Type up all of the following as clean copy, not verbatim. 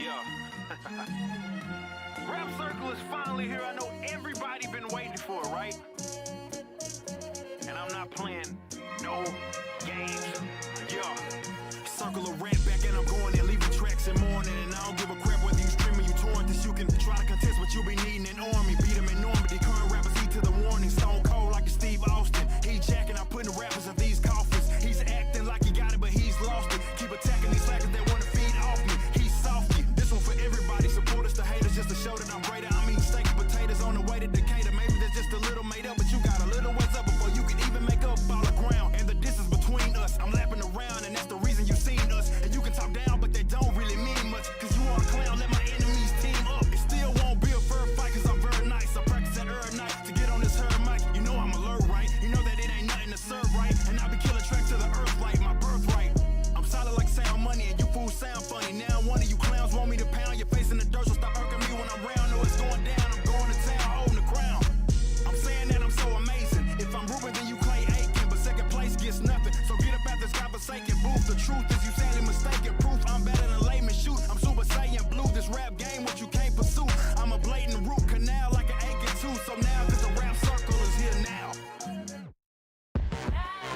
Yeah. Rap Circle is finally here. I know everybody been waiting for it, right? And I'm not playing no games. Yeah. Circle of rap back and I'm going and leaving tracks in morning. And I don't give a crap whether you streaming, you torrent this. You can try to contest, but you be needing an army. Beat them in Normandy. Current rappers eat to the warning. Stone cold like a Steve Austin. He jacking, I'm putting rappers in these coffins. He's acting like he got it, but he's lost it. Keep attacking these slackers that want to feed off me. He's softy. This one for everybody. Supporters to haters just to show that I'm greater. I mean, steak and potatoes on the way to Decatur. Maybe there's just a little made up, but you got a little ways up before you can even make up all the ground. And the distance between us, I'm lapping around, and that's the reason you seen us. And you can talk down, but they don't really mean much. Cause you are a clown, let my enemies team up. It still won't be a fair fight, cause I'm very nice. I practice at every night to get on this herd mic. You know I'm alert, right? You know that it ain't nothing to serve, right? And I be killing tracks to the earth like my birthright. I'm solid like sound money, and you fools sound funny. Now one of you clowns want me to pound your face in the dirt, so stop irking me when I'm round. No, it's going down, I'm going to town, holding the crown. I'm saying that I'm so amazing. If I'm Ruben, then you Clay Aiken, but second place gets nothing. So get up out this godforsaken booth. The truth is you sadly mistaken. Proof I'm better than layman shoot. I'm Super Saiyan blue. This rap game, what you can't pursue. I'm a blatant root canal like an aching tooth. So now, cause the rap circle is here now.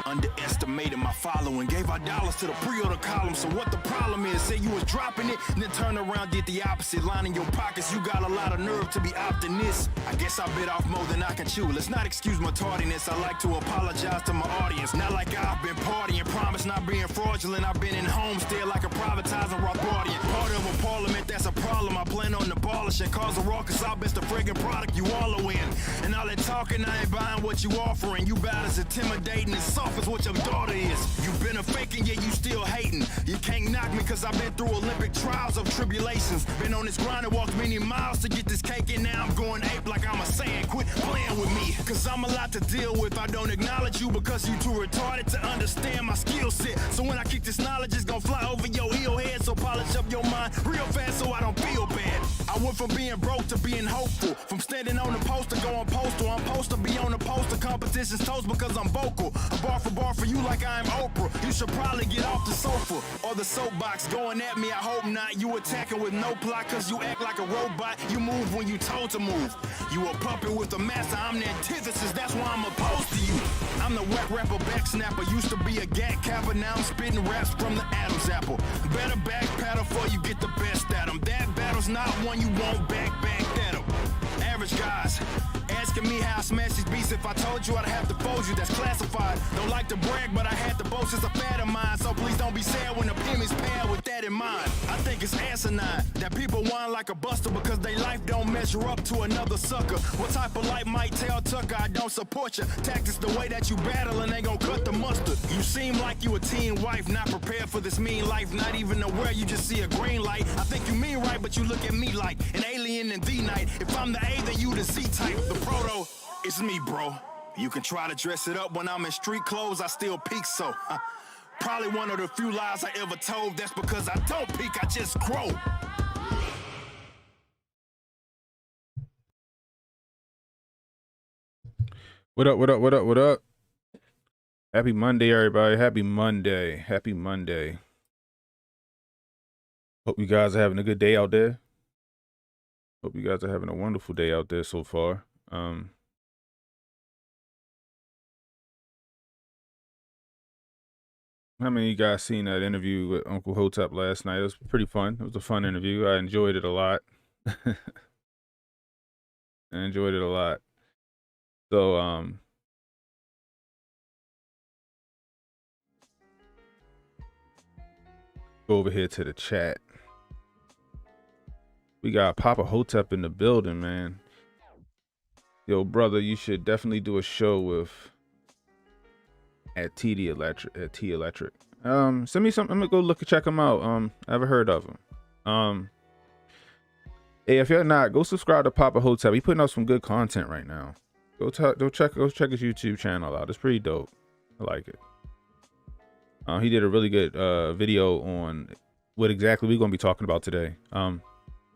Underestimated my following, gave our dollars to the pre-order column. So what the problem is, say you was dropping it, and then turn around, did the opposite. Line in your pockets, you got a lot of nerve to be opting this. I guess I bit off more than I can chew. Let's not excuse my tardiness, I like to apologize to my audience. Not like I've been partying, promise not being fraudulent. I've been in homestead like a privatizing Rothbardian. Part of a parliament, that's a problem. I plan on abolishing, cause a raucous, I'll best the friggin' product you all are in. And all that talking, I ain't buying what you offering. You about as intimidating and soft as what your daughter is. You been a faking, yet you still hating. You can't knock me cause I've been through Olympic trials of tribulations. Been on this grind and walked many miles to get this cake, and now I'm going ape like I'm a Saiyan. Quit playing with me, cause I'm a lot to deal with. I don't acknowledge you because you too retarded to understand my skill set. So when I kick this knowledge, it's gonna fly over your heel head. So polish up your mind real fast so I don't feel bad. I went from being broke to being hopeful. From standing on the post to going postal. I'm supposed to be on the poster competition's toast because I'm vocal. A bar for you like I'm Oprah. You should probably get off the sofa or the soapbox. Going at me, I hope not. You attacking with no plot cause you act like a robot. You move when you told to move. You a puppet with a master, I'm the antithesis. That's why I'm opposed to you. I'm the whack rapper, back snapper. Used to be a gat capper, now I'm spitting raps from the Adam's apple. Better back paddle before you get the best at them. That battle's not one you won't back at them. Average guys asking me how I smash these beats. If I told you, I'd have to fold you. That's classified. Don't like to brag, but I had to boast. It's a fad of mine. So please don't be sad when the penny's paired with that in mind. I think it's asinine that people whine like a buster because they life don't measure up to another sucker. What type of life might tell Tucker I don't support you? Tactics the way that you battle and they gon' cut the mustard. You seem like you a teen wife, not prepared for this mean life. Not even aware you just see a green light. I think you mean right, but you look at me like an alien in the night. If I'm the A, then you the Z type. The proto, it's me, bro. You can try to dress it up when I'm in street clothes, I still peak, so probably one of the few lies I ever told. That's because I don't peak, I just grow. What up, what up, what up, what up? Happy Monday, everybody. Happy Monday. Happy Monday. Hope you guys are having a good day out there. Hope you guys are having a wonderful day out there so far. How many of you guys seen that interview with Uncle Hotep last night? It was pretty fun. It was a fun interview. I enjoyed it a lot. I enjoyed it a lot. So, go over here to the chat. We got Papa Hotep in the building, man. Yo, brother, you should definitely do a show with at T Electric. Send me something. I'm gonna go check him out. I haven't heard of him. Hey, if you're not, go subscribe to Papa Hotep. He putting out some good content right now. Go check his YouTube channel out. It's pretty dope. I like it. He did a really good video on what exactly we're gonna be talking about today.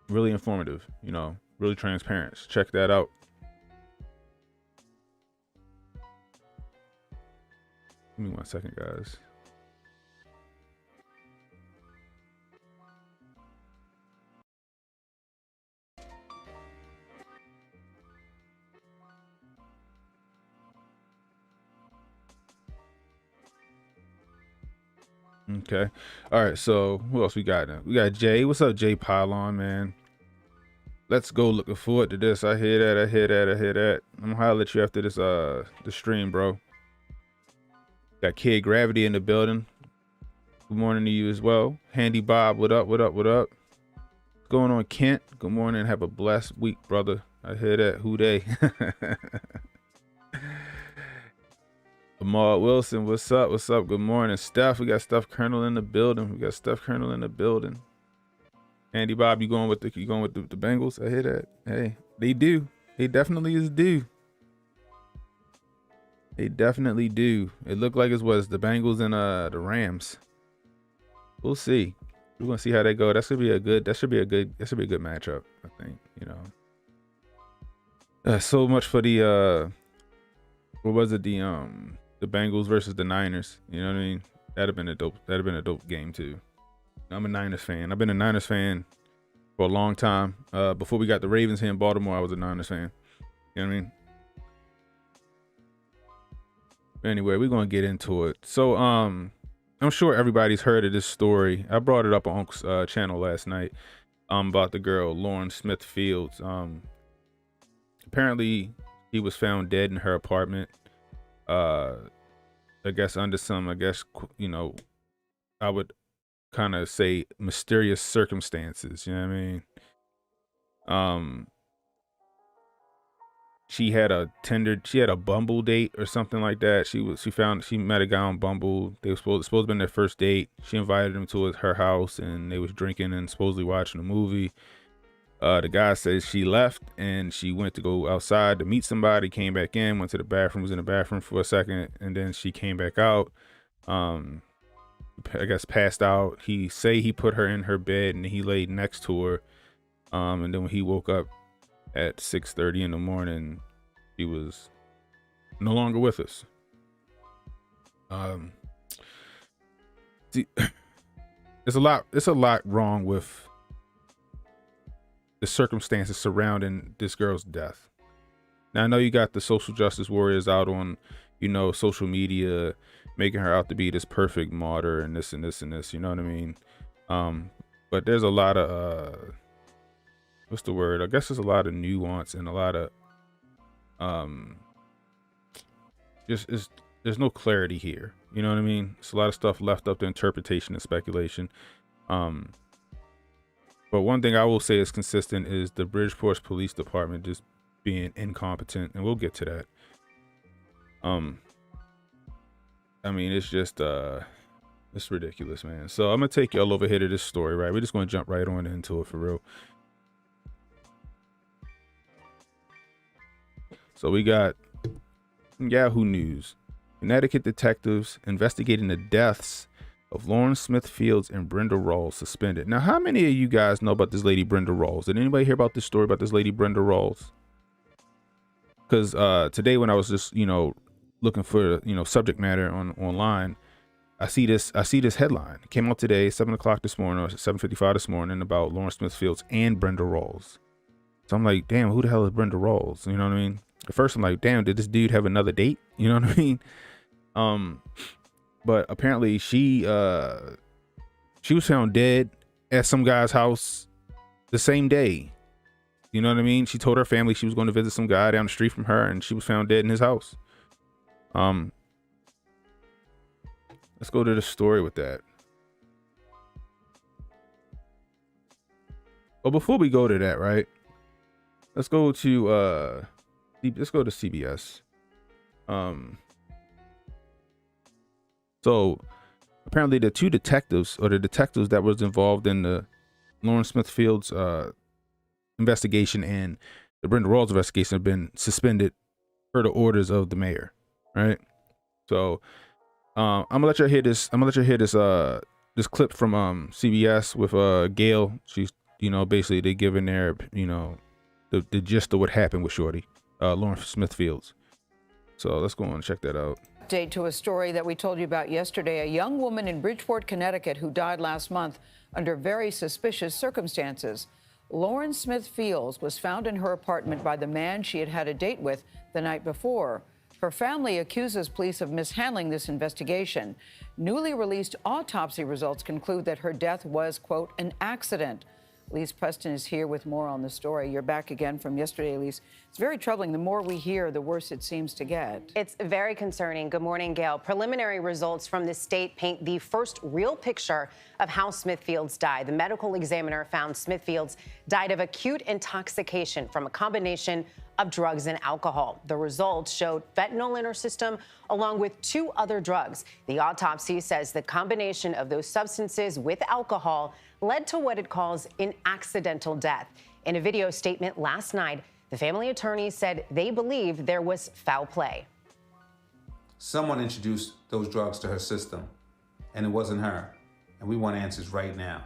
Really informative, you know, really transparent. Check that out. Give me 1 second, guys. Okay. All right. So who else we got now? We got Jay. What's up, Jay Pylon, man? Let's go. Looking forward to this. I hear that. I hear that. I hear that. I'm gonna holler at you after this the stream, bro. Got Kid Gravity in the building. Good morning to you as well. Handy Bob, what up? What up? What up? What's going on, Kent? Good morning. Have a blessed week, brother. I hear that. Who they? Lamar Wilson, what's up? What's up? Good morning, Steph. We got Steph Colonel in the building. We got Steph Colonel in the building. Andy Bob, you going with the Bengals? I hear that. Hey, they do. They definitely is due. They definitely do. It looked like it was the Bengals and the Rams. We'll see. We're gonna see how they go. That should be a good matchup, I think. You know. So much for the what was it, the Bengals versus the Niners. You know what I mean? That'd have been a dope game too. I'm a Niners fan. I've been a Niners fan for a long time. Before we got the Ravens here in Baltimore, I was a Niners fan. You know what I mean? Anyway, we're gonna get into it. So I'm sure everybody's heard of this story. I brought it up on Unc's channel last night. About the girl Lauren Smith Fields. Apparently he was found dead in her apartment. I guess under some, you know, I would kind of say mysterious circumstances. You know what I mean? She had a Bumble date or something like that. She met a guy on Bumble. They were supposed to have been their first date. She invited him to her house and they was drinking and supposedly watching a movie. The guy says she left and she went to go outside to meet somebody, came back in, went to the bathroom, was in the bathroom for a second, and then she came back out. I guess passed out. He put her in her bed and he laid next to her. And then when he woke up at 6:30 in the morning, she was no longer with us. See, it's a lot wrong with the circumstances surrounding this girl's death. Now I know you got the social justice warriors out on, you know, social media making her out to be this perfect martyr and this and this and this, you know what I mean? But there's a lot of what's the word? I guess there's a lot of nuance and a lot of there's no clarity here. You know what I mean? It's a lot of stuff left up to interpretation and speculation. But one thing I will say is consistent is the Bridgeport Police Department just being incompetent, and we'll get to that. I mean, it's just it's ridiculous, man. So I'm gonna take y'all over here to this story, right? We're just gonna jump right on into it for real. So we got Yahoo News. Connecticut detectives investigating the deaths of Lauren Smith Fields and Brenda Rawls suspended. Now, how many of you guys know about this lady Brenda Rawls? Did anybody hear about this story about this lady Brenda Rawls? Because today when I was just, you know, looking for, you know, subject matter online, I see this headline. It came out today, 7 o'clock this morning, or 7:55 this morning, about Lauren Smith Fields and Brenda Rawls. So I'm like, damn, who the hell is Brenda Rawls? You know what I mean? At first I'm like, damn, did this dude have another date? You know what I mean? But apparently she was found dead at some guy's house the same day. You know what I mean? She told her family she was going to visit some guy down the street from her, and she was found dead in his house. Let's go to the story with that. Well, before we go to that, right? Let's go to CBS. So apparently the detectives that was involved in the Lauren Smith Fields investigation and the Brenda Rawls investigation have been suspended per the orders of the mayor, right? So I'm gonna let you hear this. This clip from CBS with Gail. She's, you know, basically they giving their, you know, the gist of what happened with Shorty, Lauren Smith Fields. So let's go on and check that out. Update to a story that we told you about yesterday. A young woman in Bridgeport, Connecticut, who died last month under very suspicious circumstances. Lauren Smith Fields was found in her apartment by the man she had had a date with the night before. Her family accuses police of mishandling this investigation. Newly released autopsy results conclude that her death was, quote, an accident. Elise Preston is here with more on the story. You're back again from yesterday, Elise. It's very troubling. The more we hear, the worse it seems to get. It's very concerning. Good morning, Gail. Preliminary results from the state paint the first real picture of how Smithfields died. The medical examiner found Smithfields died of acute intoxication from a combination of drugs and alcohol. The results showed fentanyl in her system, along with 2 other drugs. The autopsy says the combination of those substances with alcohol led to what it calls an accidental death. In a video statement last night, the family attorney said they believe there was foul play. Someone introduced those drugs to her system, and it wasn't her. And we want answers right now.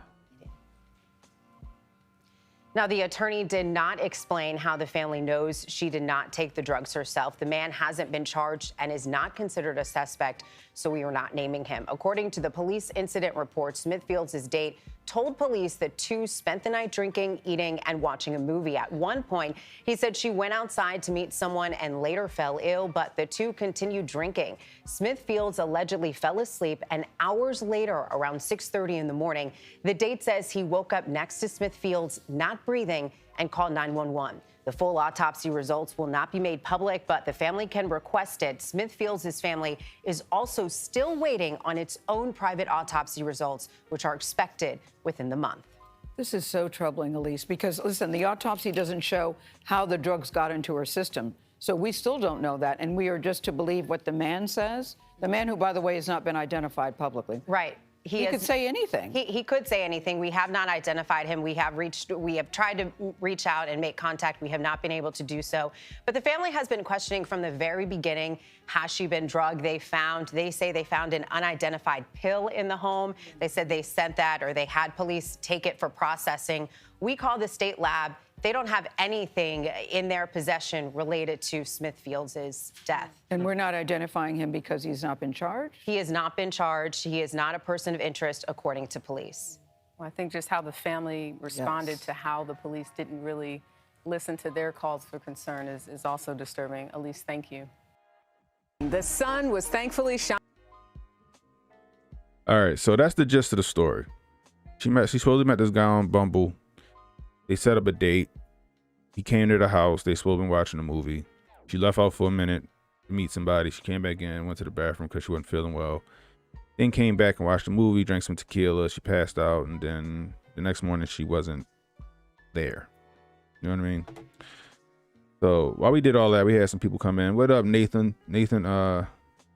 Now, the attorney did not explain how the family knows she did not take the drugs herself. The man hasn't been charged and is not considered a suspect, so we are not naming him. According to the police incident report, Smithfields' date told police the 2 spent the night drinking, eating, and watching a movie. At one point, he said she went outside to meet someone and later fell ill, but the 2 continued drinking. Smithfields allegedly fell asleep, and hours later, around 6:30 in the morning, the date says he woke up next to Smithfields, not breathing, and called 911. The full autopsy results will not be made public, but the family can request it. Smithfields' family is also still waiting on its own private autopsy results, which are expected within the month. This is so troubling, Elise, because, listen, the autopsy doesn't show how the drugs got into her system. So we still don't know that, and we are just to believe what the man says. The man who, by the way, has not been identified publicly. Right. He could say anything. He could say anything. We have not identified him. We have tried to reach out and make contact. We have not been able to do so. But the family has been questioning from the very beginning, has she been drugged? They say they found an unidentified pill in the home. They said they sent that, or they had police take it for processing. We called the state lab. They don't have anything in their possession related to Smithfields' death. And we're not identifying him because he's not been charged? He has not been charged. He is not a person of interest, according to police. Well, I think just how the family responded to how the police didn't really listen to their calls for concern is also disturbing. Elise, thank you. The sun was thankfully shining. All right, so that's the gist of the story. She supposedly met this guy on Bumble. They set up a date. He came to the house. They supposed to been watching a movie. She left out for a minute to meet somebody. She came back in, went to the bathroom because she wasn't feeling well. Then came back and watched the movie, drank some tequila. She passed out, and then the next morning she wasn't there. You know what I mean? So while we did all that, we had some people come in. What up, Nathan? Nathan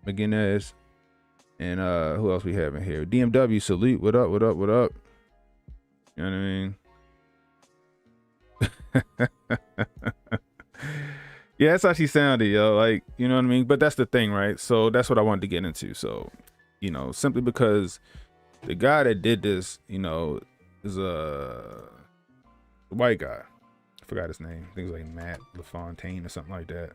McGinnis. And who else we have in here? DMW, salute. What up, what up, what up? You know what I mean? Yeah, that's how she sounded, yo. Like, you know what I mean? But that's the thing, right? So that's what I wanted to get into. So, you know, simply because the guy that did this, you know, is a white guy. I forgot his name. I think it was like Matt LaFontaine or something like that.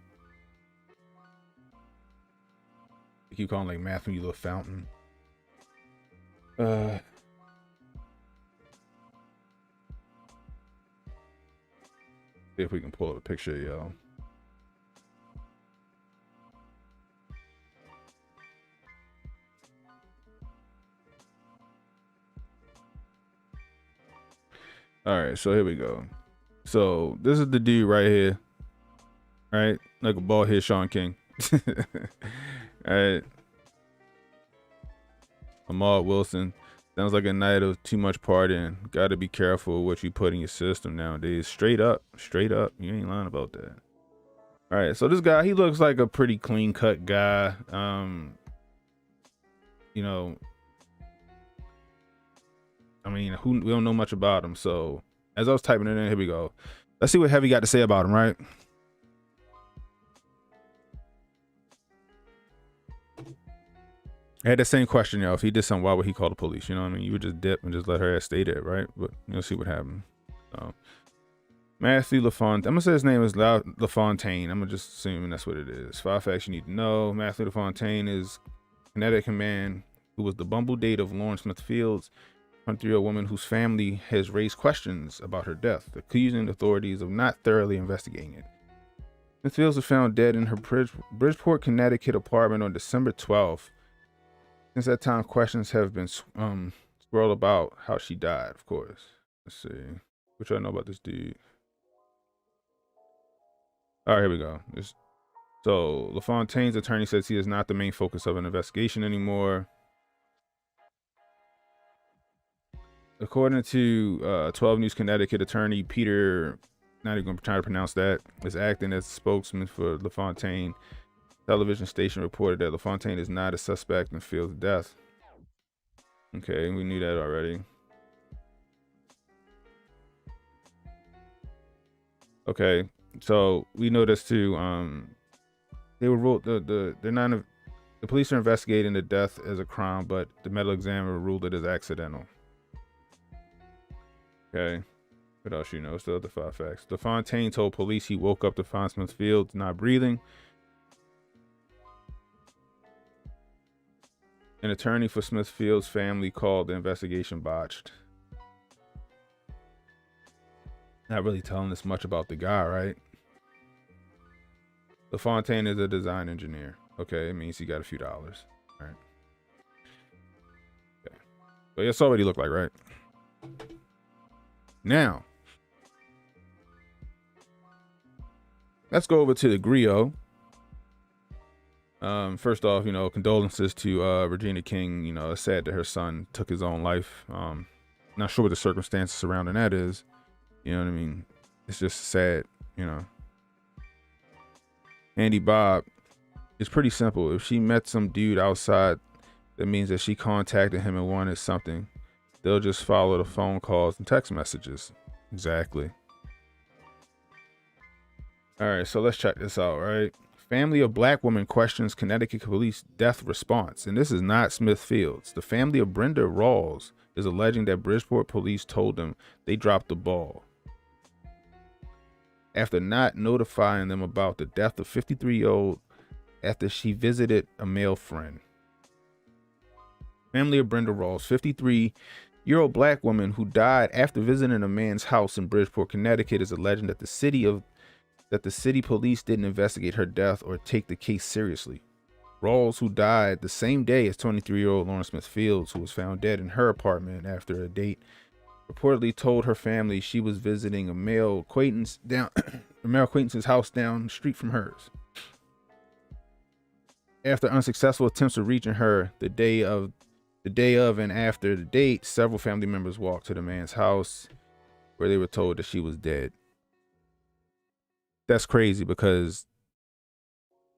They keep calling like Matthew LaFountain. See if we can pull up a picture, yo. All right, so here we go. So this is the dude right here, right? Like a bald head Sean King. All right. Ahmad Wilson. Sounds like a night of too much partying. Got to be careful what you put in your system nowadays. Straight up. You ain't lying about that. All right, so this guy, he looks like a pretty clean cut guy. You know, I mean, we don't know much about him. So as I was typing it in, here we go. Let's see what Heavy got to say about him, right? I had the same question, yo. If he did something, why would he call the police? You know what I mean? You would just dip and just let her ass stay there, right? But you'll see what happened. So, Matthew LaFontaine. I'm going to say his name is LaFontaine. I'm going to just assume that's what it is. 5 facts you need to know. Matthew LaFontaine is a Connecticut man who was the Bumble date of Lauren Smithfields, a 23-year-old woman whose family has raised questions about her death, accusing authorities of not thoroughly investigating it. Ms. Fields was found dead in her Bridgeport, Connecticut apartment on December 12th. Since that time, questions have been swirled about how she died, of course. Let's see. What y'all know about this dude? All right, here we go. So LaFontaine's attorney says he is not the main focus of an investigation anymore. According to 12 News Connecticut attorney Peter, not even going to try to pronounce that, is acting as spokesman for LaFontaine. Television station reported that LaFontaine is not a suspect in Fields' death. Okay, we knew that already. Okay, so we know this too. They were ruled the police are investigating the death as a crime, but the medical examiner ruled it as accidental. Okay, what else you know? Still the 5 facts. LaFontaine told police he woke up to find Smith Fields not breathing. An attorney for Smith Fields' family called the investigation botched. Not really telling us much about the guy, right? LaFontaine is a design engineer. Okay, it means he got a few dollars. All right. Okay. But that's all what he looked like, right? Now, let's go over to the Griot. First off, condolences to Regina King. It's sad that her son took his own life. Not sure what the circumstances surrounding that is. You know what I mean? It's just sad, Andy Bob, it's pretty simple. If she met some dude outside, that means that she contacted him and wanted something. They'll just follow the phone calls and text messages. Exactly. All right, so let's check this out, right? Family of black woman questions Connecticut police death response. And this is not Smith Fields. The family of Brenda Rawls is alleging that Bridgeport police told them they dropped the ball after not notifying them about the death of 53-year-old after she visited a male friend. Family of Brenda Rawls, 53-year-old black woman who died after visiting a man's house in Bridgeport, Connecticut, is alleging that the city police didn't investigate her death or take the case seriously. Rawls, who died the same day as 23-year-old Lawrence Smith Fields, who was found dead in her apartment after a date, reportedly told her family she was visiting a male acquaintance's house down the street from hers. After unsuccessful attempts of reaching her the day of and after the date, several family members walked to the man's house where they were told that she was dead. That's crazy because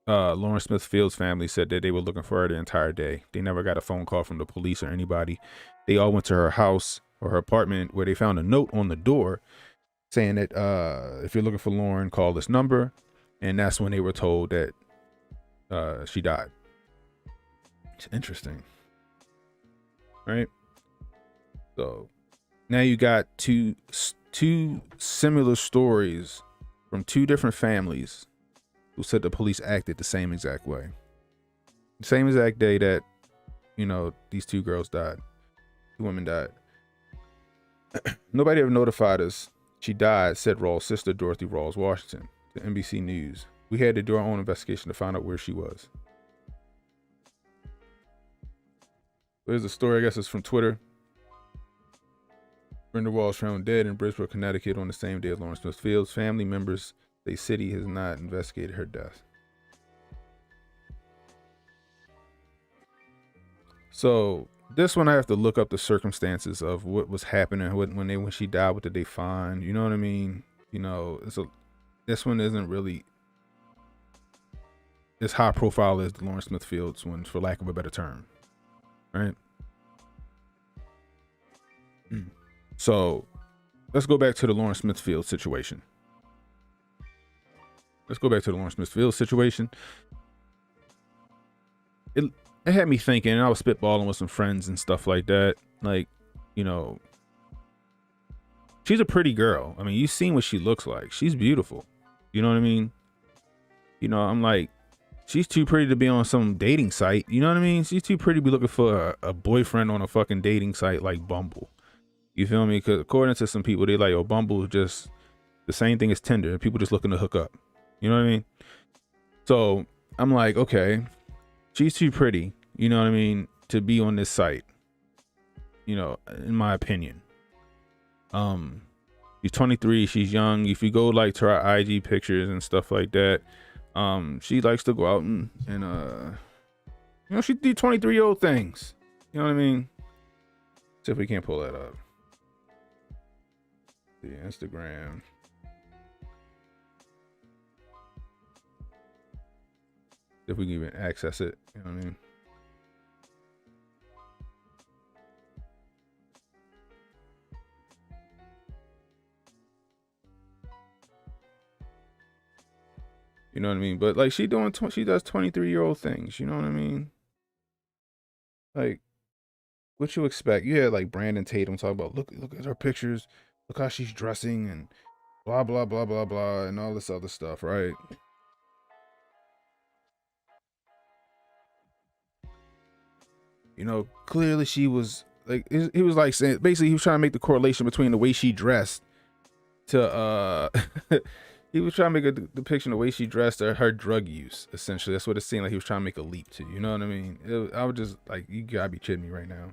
Lawrence Smith Fields' family said that they were looking for her the entire day. They never got a phone call from the police or anybody. They all went to her house or her apartment where they found a note on the door saying that if you're looking for Lauren, call this number. And that's when they were told that she died. It's interesting. Right? So now you got two similar stories from two different families who said the police acted the same exact way. The same exact day that, these two girls died. Two women died. Nobody ever notified us she died, said Rawls' sister, Dorothy Rawls Washington, to NBC News. We had to do our own investigation to find out where she was. There's a story, I guess it's from Twitter. Brenda Rawls found dead in Bridgeport, Connecticut on the same day as Lawrence Smith Fields. Family members say city has not investigated her death. So this one I have to look up the circumstances of what was happening when she died. What did they find? You know what I mean? This one isn't really as high profile as the Lawrence Smith Fields one, for lack of a better term. Right? So let's go back to the Lawrence Smith Fields situation. It had me thinking, and I was spitballing with some friends and stuff like that. Like, she's a pretty girl. I mean, you've seen what she looks like. She's beautiful. You know what I mean? I'm like, she's too pretty to be on some dating site. You know what I mean? She's too pretty to be looking for a boyfriend on a fucking dating site like Bumble. You feel me? Because according to some people, they like, Bumble is just the same thing as Tinder. People just looking to hook up. You know what I mean? So I'm like, okay, she's too pretty, you know what I mean, to be on this site, you know, in my opinion. She's 23, she's young. If you go like to her IG pictures and stuff like that, she likes to go out and you know, she do 23-year-old things. You know what I mean? See if we can't pull that up. The Instagram. If we can even access it, you know what I mean? You know what I mean? But like she does 23-year-old things. You know what I mean? Like, what you expect? You had like Brandon Tatum talk about look at her pictures, look how she's dressing and blah blah blah blah blah and all this other stuff, right? You know, clearly she was like he was like saying basically he was trying to make the correlation between the way she dressed to he was trying to make a depiction of the way she dressed or her drug use. Essentially, that's what it seemed like he was trying to make a leap to. You know what I mean? I was just like, you gotta be kidding me right now.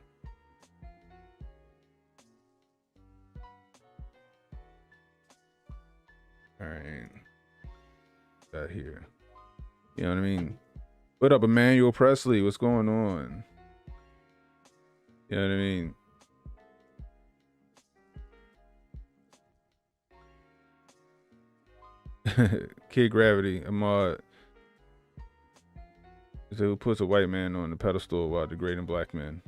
All right, got here. You know what I mean? What up, Emmanuel Presley? What's going on? You know what I mean? Kid Gravity, Ahmad. Who puts a white man on the pedestal while degrading black men?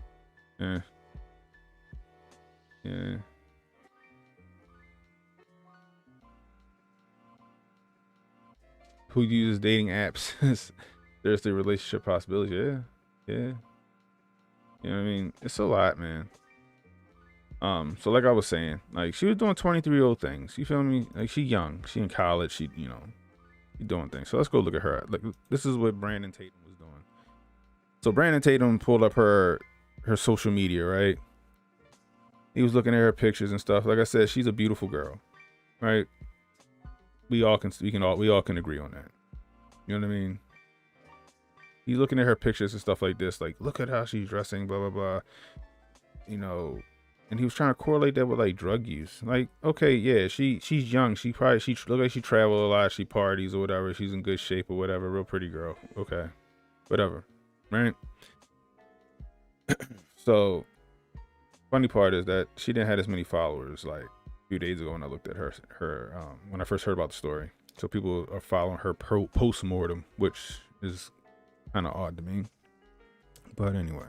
Yeah. Yeah. Who uses dating apps? There's the relationship possibility. Yeah. Yeah. You know what I mean? It's a lot, man. So like I was saying, like she was doing 23-year-old things. You feel me? Like she young, she in college, she, you know, she doing things. So let's go look at her. Like this is what Brandon Tatum was doing. So Brandon Tatum pulled up her social media, right? He was looking at her pictures and stuff. Like I said, she's a beautiful girl, right? We all can agree on that. You know what I mean? He's looking at her pictures and stuff like this, like look at how she's dressing, blah blah blah. You know. And he was trying to correlate that with like drug use. Like, okay, yeah, she's young. She look like she traveled a lot. She parties or whatever. She's in good shape or whatever. Real pretty girl. Okay, whatever, right? So, funny part is that she didn't have as many followers like a few days ago when I looked at her when I first heard about the story. So people are following her post-mortem, which is kind of odd to me. But anyway.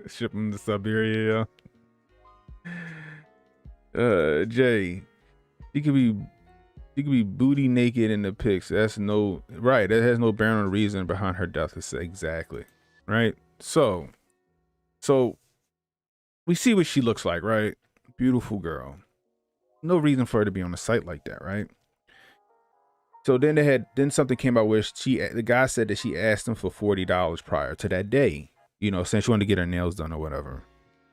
Ship them to Siberia. Jay, he could be booty naked in the pics. That's no right. That has no bearing on the reason behind her death. It's exactly right. So we see what she looks like, right? Beautiful girl. No reason for her to be on a site like that, right? So then something came out where the guy said that she asked him for $40 prior to that day. You know, since she wanted to get her nails done or whatever.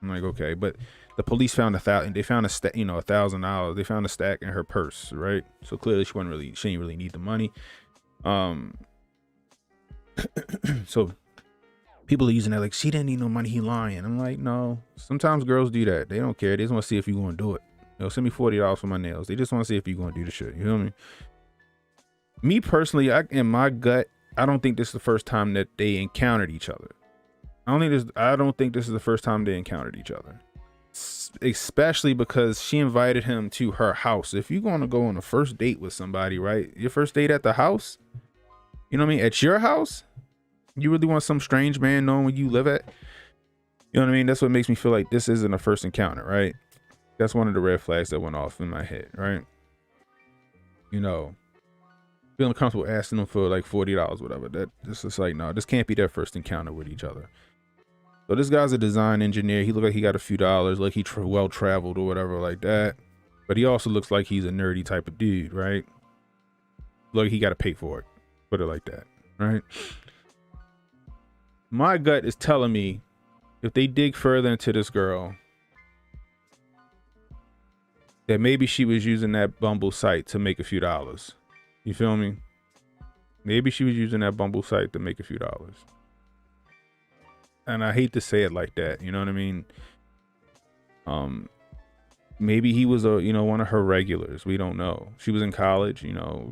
I'm like, okay, but the police found $1,000. They found a stack in her purse, right? So clearly she didn't really need the money. So people are using that like she didn't need no money, he lying. I'm like, no. Sometimes girls do that. They don't care. They just want to see if you're gonna do it. You know, send me $40 for my nails. They just want to see if you're gonna do the shit. You know what I mean? Me personally, in my gut, I don't think this is the first time that they encountered each other. I don't think this is the first time they encountered each other, especially because she invited him to her house. If you're going to go on a first date with somebody, right? Your first date at the house, you know what I mean? At your house, you really want some strange man knowing where you live at? You know what I mean? That's what makes me feel like this isn't a first encounter, right? That's one of the red flags that went off in my head, right? You know, feeling comfortable asking them for like $40, whatever. This is like, no, this can't be their first encounter with each other. So this guy's a design engineer. He looked like he got a few dollars, like he well traveled or whatever like that. but he also looks like he's a nerdy type of dude, right? Look, he got to pay for it. Put it like that, right? My gut is telling me if they dig further into this girl, that maybe she was using that Bumble site to make a few dollars. You feel me? Maybe she was using that Bumble site to make a few dollars. And I hate to say it like that, you know what I mean? Maybe he was one of her regulars. We don't know. She was in college,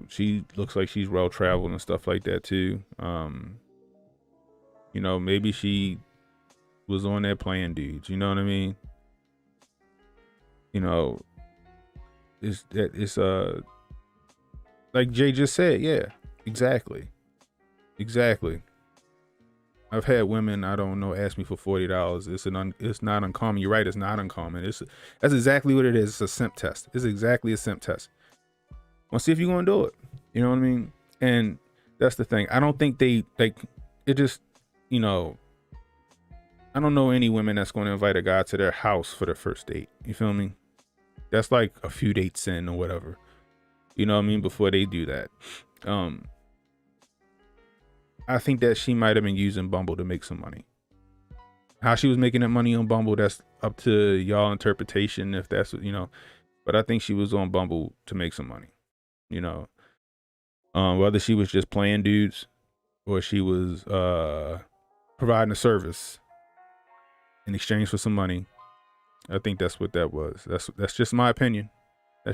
she looks like she's well traveled and stuff like that too. Maybe she was on there playing dudes, you know what I mean? It's like Jay just said, yeah, exactly. I've had women, I don't know, ask me for $40. It's not uncommon. You're right, it's not uncommon. That's exactly what it is. It's a simp test. It's exactly a simp test. Well, see if you're gonna do it. You know what I mean? And that's the thing. I don't think they like it. Just I don't know any women that's going to invite a guy to their house for their first date. You feel me? That's like a few dates in or whatever. You know what I mean? Before they do that. I think that she might have been using Bumble to make some money. How she was making that money on Bumble, that's up to y'all interpretation, if that's what, but I think she was on Bumble to make some money, whether she was just playing dudes or she was providing a service in exchange for some money. I think that's what that was. That's just my opinion. I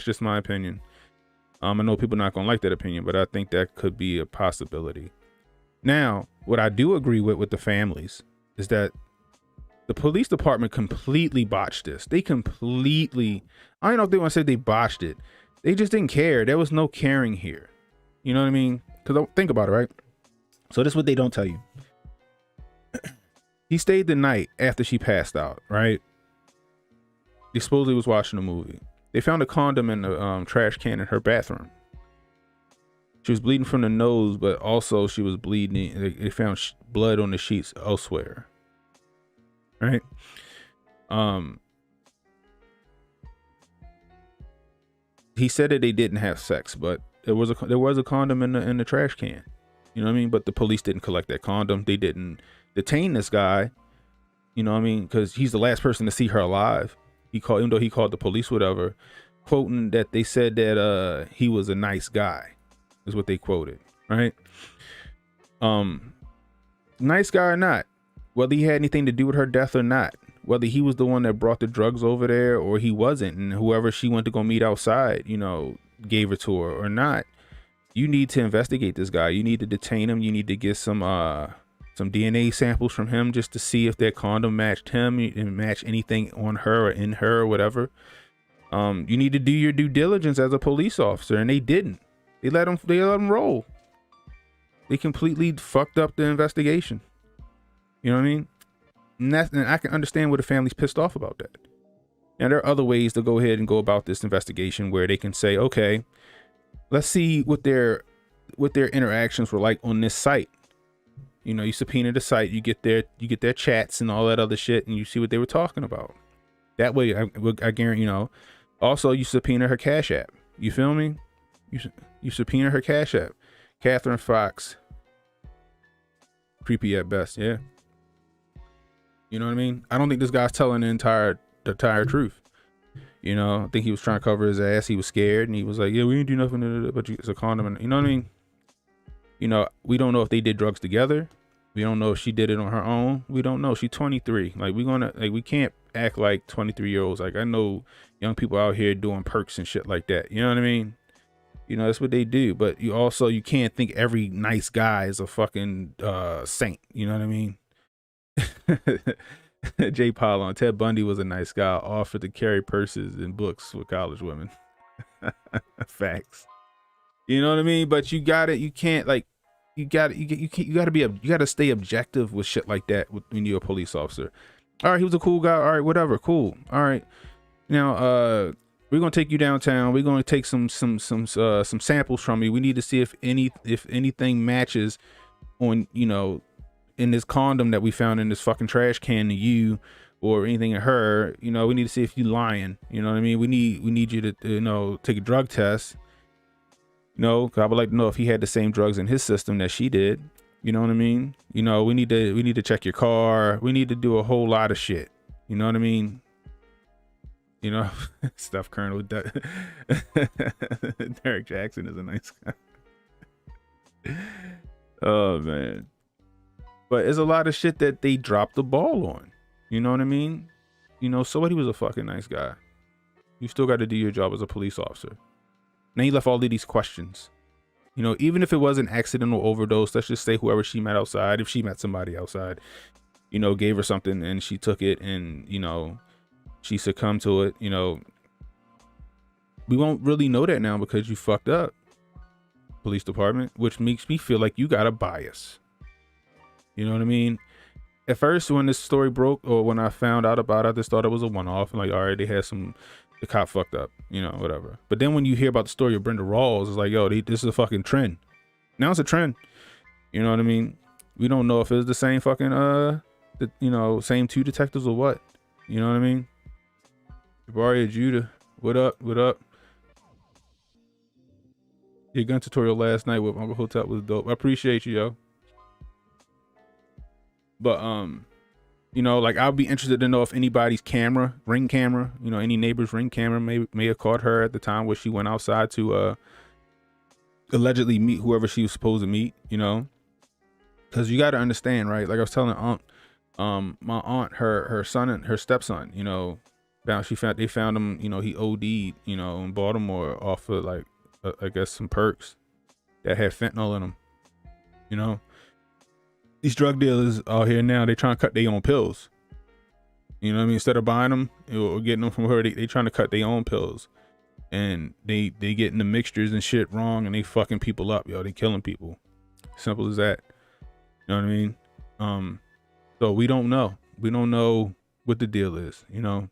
know people not gonna like that opinion, but I think that could be a possibility. Now, what I do agree with the families is that the police department completely botched this. I don't know if they want to say they botched it. They just didn't care. There was no caring here. You know what I mean? Because think about it, right? So this is what they don't tell you. He stayed the night after she passed out, right? He supposedly was watching a movie. They found a condom in the trash can in her bathroom. She was bleeding from the nose, but also she was bleeding. They found blood on the sheets elsewhere. Right? He said that they didn't have sex, but there was a condom in the trash can. You know what I mean? But the police didn't collect that condom. They didn't detain this guy. You know what I mean? Because he's the last person to see her alive. Even though he called the police, whatever, quoting that they said that he was a nice guy. Is what they quoted, right? Nice guy or not, whether he had anything to do with her death or not, whether he was the one that brought the drugs over there or he wasn't, and whoever she went to go meet outside, gave it to her or not, you need to investigate this guy. You need to detain him. You need to get some DNA samples from him just to see if that condom matched him and match anything on her or in her or whatever. You need to do your due diligence as a police officer, and they didn't. They let him roll. They completely fucked up the investigation. You know what I mean? And I can understand where the family's pissed off about that. Now, there are other ways to go ahead and go about this investigation where they can say, okay, let's see what their interactions were like on this site. You subpoena the site, you get their chats and all that other shit, and you see what they were talking about. That way, I guarantee, also you subpoena her Cash App. You feel me? You subpoena her Cash App. Catherine Fox. Creepy at best, yeah. You know what I mean? I don't think this guy's telling the entire truth. I think he was trying to cover his ass. He was scared and he was like, yeah, we didn't do nothing, but it's a condom. And, you know what I mean? We don't know if they did drugs together. We don't know if she did it on her own. We don't know. She's 23. We can't act like 23-year-olds. Like, I know young people out here doing perks and shit like that. You know what I mean? That's what they do. But you can't think every nice guy is a fucking saint. You know what I mean? Jay Paul Ted Bundy was a nice guy, offered to carry purses and books with college women. Facts. You know what I mean? But you gotta stay objective with shit like that when you're a police officer. All right, he was a cool guy. All right, whatever, cool. All right, now we're gonna take you downtown. We're gonna take some samples from you. We need to see if anything matches on in this condom that we found in this fucking trash can to you or anything in her, you know, we need to see if you're lying. You know what I mean? We need you to, you know, take a drug test. You know, 'cause I would like to know if he had the same drugs in his system that she did. You know what I mean? You know, we need to check your car. We need to do a whole lot of shit. You know what I mean? You know, stuff Colonel Derek Jackson is a nice guy. Oh man. But it's a lot of shit that they dropped the ball on. You know what I mean? You know, so what, he was a fucking nice guy. You still got to do your job as a police officer. Now he left all of these questions. You know, even if it was an accidental overdose, let's just say whoever she met outside, if she met somebody outside, you know, gave her something and she took it and, you know, she succumbed to it, you know, we won't really know that now because you fucked up, police department, which makes me feel like you got a bias. You know what I mean? At first, when this story broke, or when I found out about it, I just thought it was a one-off. Like, all right, they had the cop fucked up, you know, whatever. But then when you hear about the story of Brenda Rawls, it's like, yo, this is a fucking trend. Now it's a trend. You know what I mean? We don't know if it's the same fucking, you know, same two detectives or what. You know what I mean? Jabari Judah, what up? What up? Your gun tutorial last night with Uncle Hotep was dope. I appreciate you, yo. But you know, like, I'll be interested to know if anybody's ring camera, you know, any neighbor's ring camera may have caught her at the time where she went outside to allegedly meet whoever she was supposed to meet, you know. Because you got to understand, right? Like I was telling aunt, my aunt, her son and her stepson, you know, they found him, you know, he OD'd, you know, in Baltimore off of, like, I guess some perks that had fentanyl in them. You know, these drug dealers out here now, they trying to cut their own pills. You know what I mean? Instead of buying them or getting them from her, they trying to cut their own pills, and they getting the mixtures and shit wrong, and they fucking people up, yo. They killing people. Simple as that. You know what I mean? So we don't know what the deal is, you know.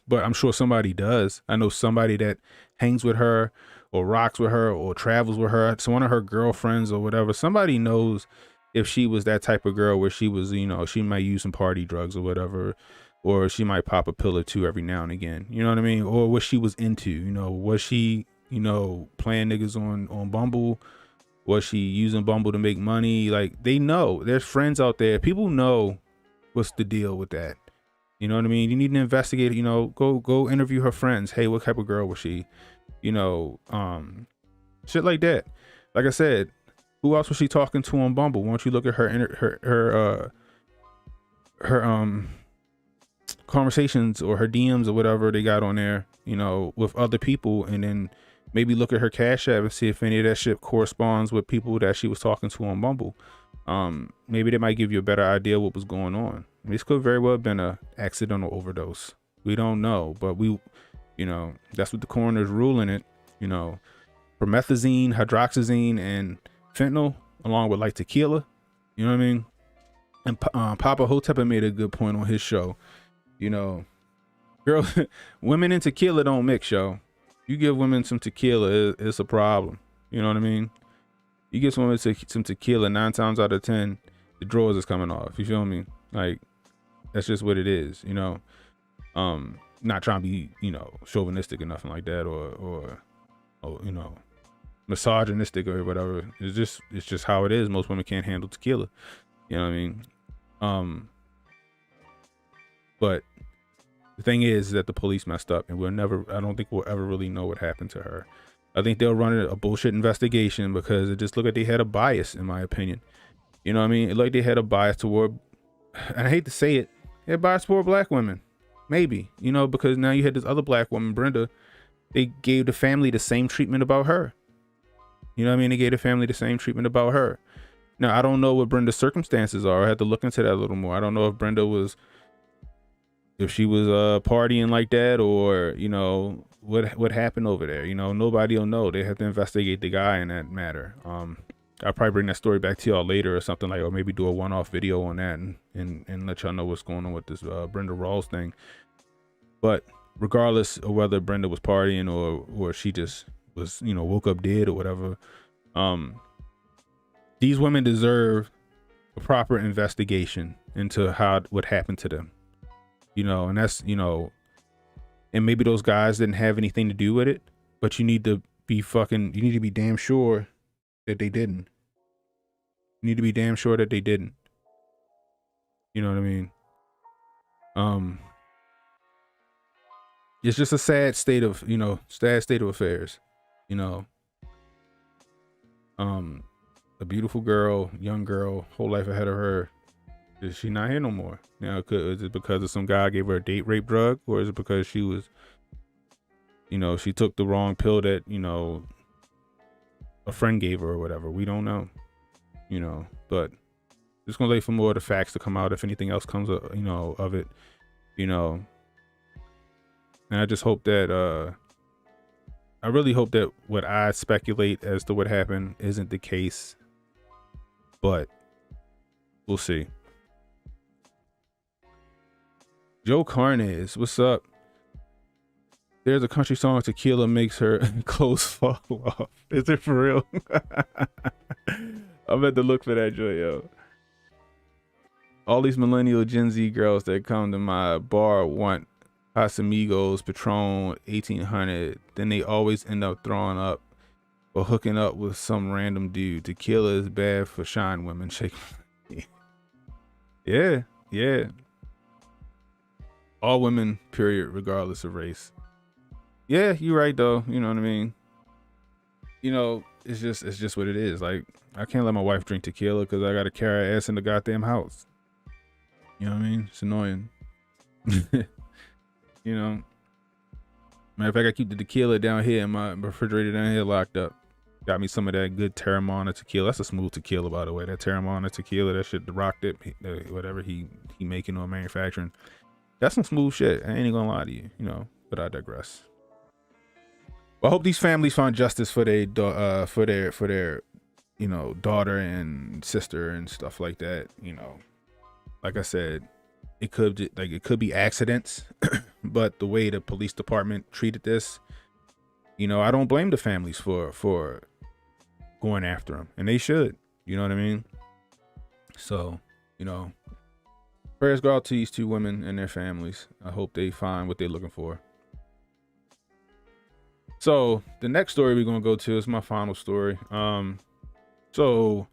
But I'm sure somebody does. I know somebody that hangs with her or rocks with her or travels with her. It's one of her girlfriends or whatever. Somebody knows if she was that type of girl where she was, you know, she might use some party drugs or whatever, or she might pop a pill or two every now and again. You know what I mean? Or what she was into, you know, was she, you know, playing niggas on Bumble? Was she using Bumble to make money? Like, they know. There's friends out there. People know what's the deal with that. You know what I mean? You need to investigate, you know, go interview her friends. Hey, what type of girl was she? You know, shit like that. Like I said, who else was she talking to on Bumble? Why don't you look at her conversations or her DMs or whatever they got on there, you know, with other people, and then maybe look at her Cash App and see if any of that shit corresponds with people that she was talking to on Bumble. Maybe they might give you a better idea what was going on. I mean, this could very well have been a accidental overdose. We don't know, but you know, that's what the coroner's ruling it, you know, promethazine, hydroxyzine, and fentanyl, along with like tequila. You know what I mean? And Papa Hotep made a good point on his show. You know, women and tequila don't mix, yo. You give women some tequila, it's a problem. You know what I mean? You give some women some tequila, 9 times out of 10, the drawers is coming off. You feel me? Like, that's just what it is, you know. Not trying to be, you know, chauvinistic or nothing like that, or you know, misogynistic or whatever. It's just how it is. Most women can't handle tequila. You know what I mean? But the thing is that the police messed up, and I don't think we'll ever really know what happened to her. I think they'll run a bullshit investigation because it just looked like they had a bias, in my opinion. You know what I mean? It looked like they had a bias toward, and I hate to say it, they had a bias toward black women. Maybe, you know, because now you had this other black woman, Brenda. They gave the family the same treatment about her. You know what I mean? They gave the family the same treatment about her. Now, I don't know what Brenda's circumstances are. I had to look into that a little more. I don't know if she was partying like that, or, you know, what happened over there. You know, nobody will know. They have to investigate the guy in that matter. I'll probably bring that story back to y'all later or something, like, or maybe do a one-off video on that and let y'all know what's going on with this Brenda Rawls thing. But regardless of whether Brenda was partying or she just was, you know, woke up dead or whatever, these women deserve a proper investigation into what happened to them. you know, and that's, you know, and maybe those guys didn't have anything to do with it, but you need to be damn sure that they didn't. You need to be damn sure that they didn't. You know what I mean? It's just a sad state of, you know, affairs, you know. A beautiful girl, young girl, whole life ahead of her. Is she not here no more? Now, is it because of some guy gave her a date rape drug, or is it because she was, you know, she took the wrong pill that, you know, a friend gave her or whatever? We don't know, you know, but just gonna wait for more of the facts to come out if anything else comes up, you know, of it, you know. And I just hope that, I really hope that what I speculate as to what happened isn't the case, but we'll see. Joe Carnes, what's up? There's a country song, Tequila makes her clothes fall off. Is it for real? I'm at to look for that joy, yo. All these millennial Gen Z girls that come to my bar want Casamigos, Patron, 1800. Then they always end up throwing up or hooking up with some random dude. Tequila is bad for shine women. Shake. Yeah, yeah. All women, period, regardless of race. Yeah, you're right though. You know what I mean? You know, it's just what it is. Like, I can't let my wife drink tequila because I gotta carry her ass in the goddamn house. You know what I mean? It's annoying. You know. Matter of fact, I keep the tequila down here in my refrigerator down here locked up. Got me some of that good Terramana tequila. That's a smooth tequila, by the way. That Terramana tequila, that shit, the rock dip, whatever he making or manufacturing. That's some smooth shit. I ain't gonna lie to you, you know. But I digress. Well, I hope these families find justice for their, you know, daughter and sister and stuff like that. You know, like I said, it could be accidents, but the way the police department treated this, you know, I don't blame the families for going after them, and they should. You know what I mean? So, you know, prayers go out to these two women and their families. I hope they find what they're looking for. So the next story we're gonna go to is my final story. So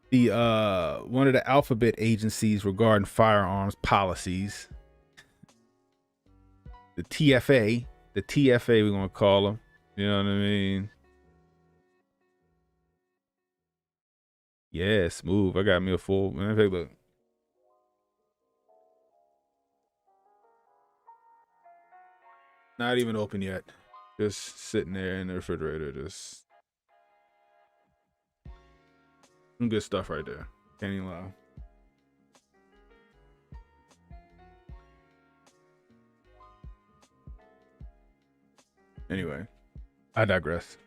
the one of the alphabet agencies regarding firearms policies, the TFA we're gonna call them. You know what I mean? Yeah, smooth. I got me a full. Man, take a look. Not even open yet. Just sitting there in the refrigerator. Just some good stuff right there. Can't even lie. Anyway, I digress.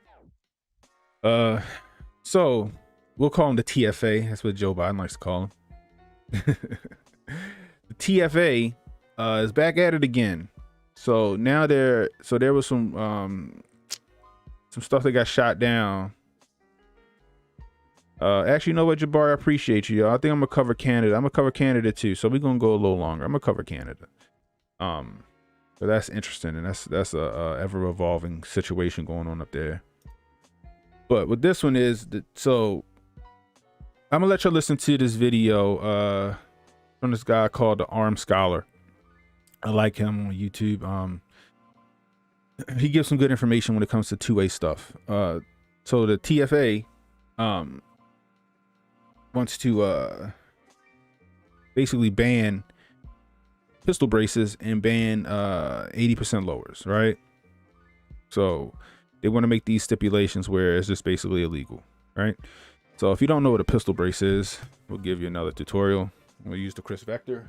So we'll call him the TFA. That's what Joe Biden likes to call him. The TFA is back at it again. So now there was some stuff that got shot down. Actually, you know what, Jabari, I appreciate you, y'all. I think I'm gonna cover Canada. I'm gonna cover Canada too, so we're gonna go a little longer. I'm gonna cover Canada. But that's interesting, and that's a ever evolving situation going on up there. But what this one is, so I'm gonna let y'all listen to this video from this guy called the Armed Scholar. I like him on YouTube. He gives some good information when it comes to two-way stuff. So the TFA wants to basically ban pistol braces and ban 80% lowers, right? So they want to make these stipulations where it's just basically illegal, right? So if you don't know what a pistol brace is, we'll give you another tutorial. We'll use the Chris Vector.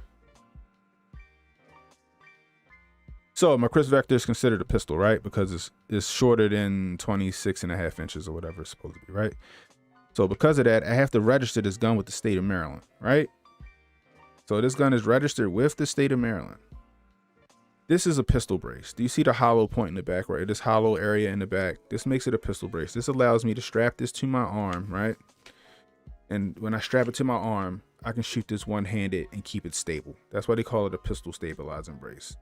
So my Chris Vector is considered a pistol, right? Because it's shorter than 26.5 inches or whatever it's supposed to be, right? So because of that, I have to register this gun with the state of Maryland, right? So this gun is registered with the state of Maryland. This is a pistol brace. Do you see the hollow point in the back, right? This hollow area in the back. This makes it a pistol brace. This allows me to strap this to my arm, right? And when I strap it to my arm, I can shoot this one-handed and keep it stable. That's why they call it a pistol stabilizing brace.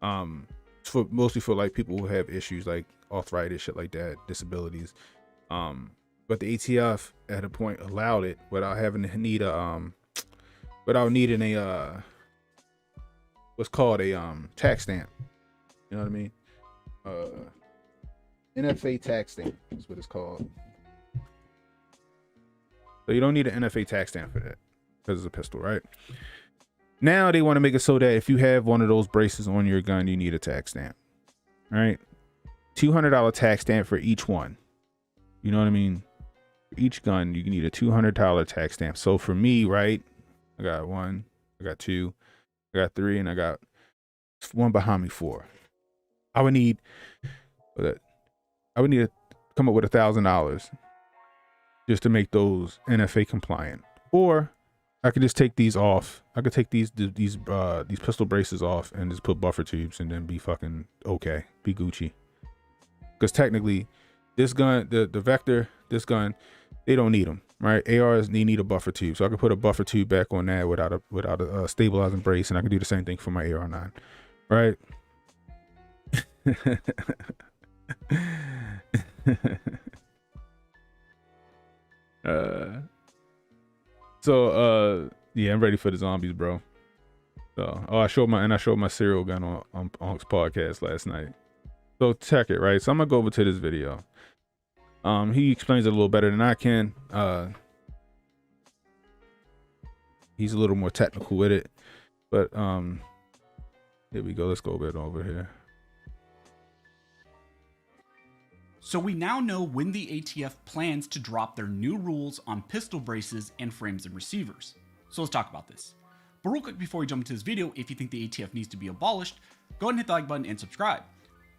It's for mostly for like people who have issues like arthritis, shit like that, disabilities. But the ATF at a point allowed it without having to need a without needing a what's called a tax stamp. You know what I mean? NFA tax stamp is what it's called. So you don't need an NFA tax stamp for that because it's a pistol, right? Now they want to make it so that if you have one of those braces on your gun, you need a tax stamp. All right, $200 tax stamp for each one. You know what I mean? For each gun, you need a $200 tax stamp. So for me, right, I got 1, I got 2, I got 3, and I got one behind me, 4. I would need to come up with $1,000 just to make those NFA compliant. Or I could just take these off. I could take these pistol braces off and just put buffer tubes and then be fucking okay, be Gucci. Because technically, this gun, the Vector, this gun, they don't need them, right? ARs, they need a buffer tube, so I could put a buffer tube back on that without a stabilizing brace, and I can do the same thing for my AR-9, right? Yeah, I'm ready for the zombies, bro. So I showed my serial gun on Onk's podcast last night. So check it, right? So I'm gonna go over to this video. He explains it a little better than I can. He's a little more technical with it, but here we go. Let's go a bit over here. So we now know when the ATF plans to drop their new rules on pistol braces and frames and receivers. So let's talk about this. But real quick before we jump into this video, if you think the ATF needs to be abolished, go ahead and hit the like button and subscribe.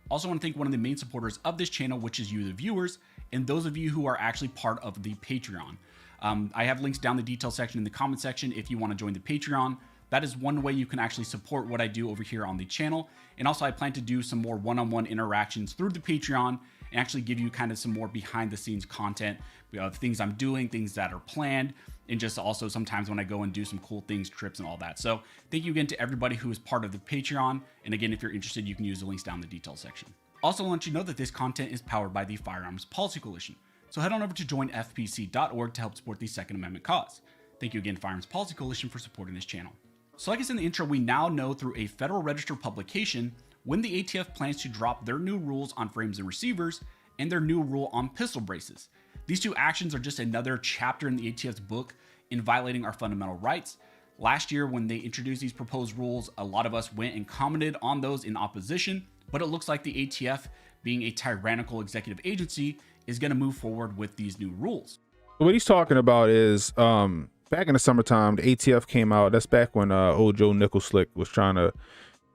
Also want to thank one of the main supporters of this channel, which is you, the viewers, and those of you who are actually part of the Patreon. I have links down the detail section in the comment section if you want to join the Patreon. That is one way you can actually support what I do over here on the channel. And also I plan to do some more one-on-one interactions through the Patreon and actually give you kind of some more behind the scenes content of things I'm doing, things that are planned, and just also sometimes when I go and do some cool things, trips and all that. So thank you again to everybody who is part of the Patreon. And again, if you're interested, you can use the links down in the details section. Also, I'll let you know that this content is powered by the Firearms Policy Coalition. So head on over to joinfpc.org to help support the Second Amendment cause. Thank you again, Firearms Policy Coalition, for supporting this channel. So like I said in the intro, we now know through a Federal Register publication when the ATF plans to drop their new rules on frames and receivers and their new rule on pistol braces. These two actions are just another chapter in the ATF's book in violating our fundamental rights. Last year, when they introduced these proposed rules, a lot of us went and commented on those in opposition, but it looks like the ATF, being a tyrannical executive agency, is going to move forward with these new rules. What he's talking about is back in the summertime, the ATF came out. That's back when old Joe Nicholslick was trying to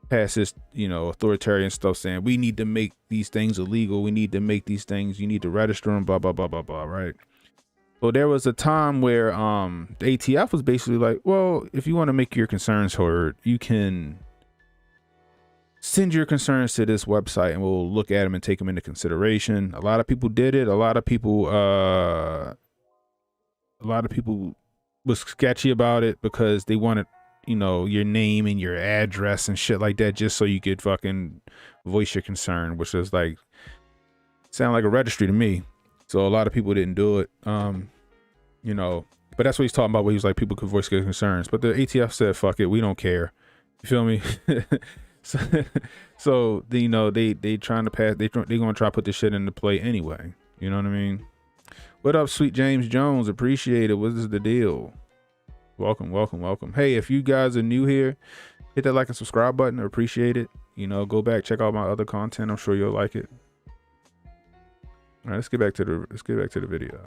pass this, authoritarian stuff, saying we need to make these things illegal. We need to make these things. You need to register them. Blah blah blah blah blah. Right. So there was a time where the ATF was basically like, well, if you want to make your concerns heard, you can send your concerns to this website and we'll look at them and take them into consideration. A lot of people did it. A lot of people was sketchy about it because they wanted, your name and your address and shit like that just so you could fucking voice your concern, which is like, sound like a registry to me. So a lot of people didn't do it, but that's what he's talking about, where he was like, people could voice their concerns, but the ATF said, fuck it, we don't care. You feel me? so they trying to pass, they gonna try to put this shit into play anyway. You know what I mean? What up, sweet James Jones? Appreciate it. What is the deal? Welcome, welcome, welcome. Hey, if you guys are new here, hit that like and subscribe button. I appreciate it. Go back, check out my other content. I'm sure you'll like it. All right, let's get back to the video.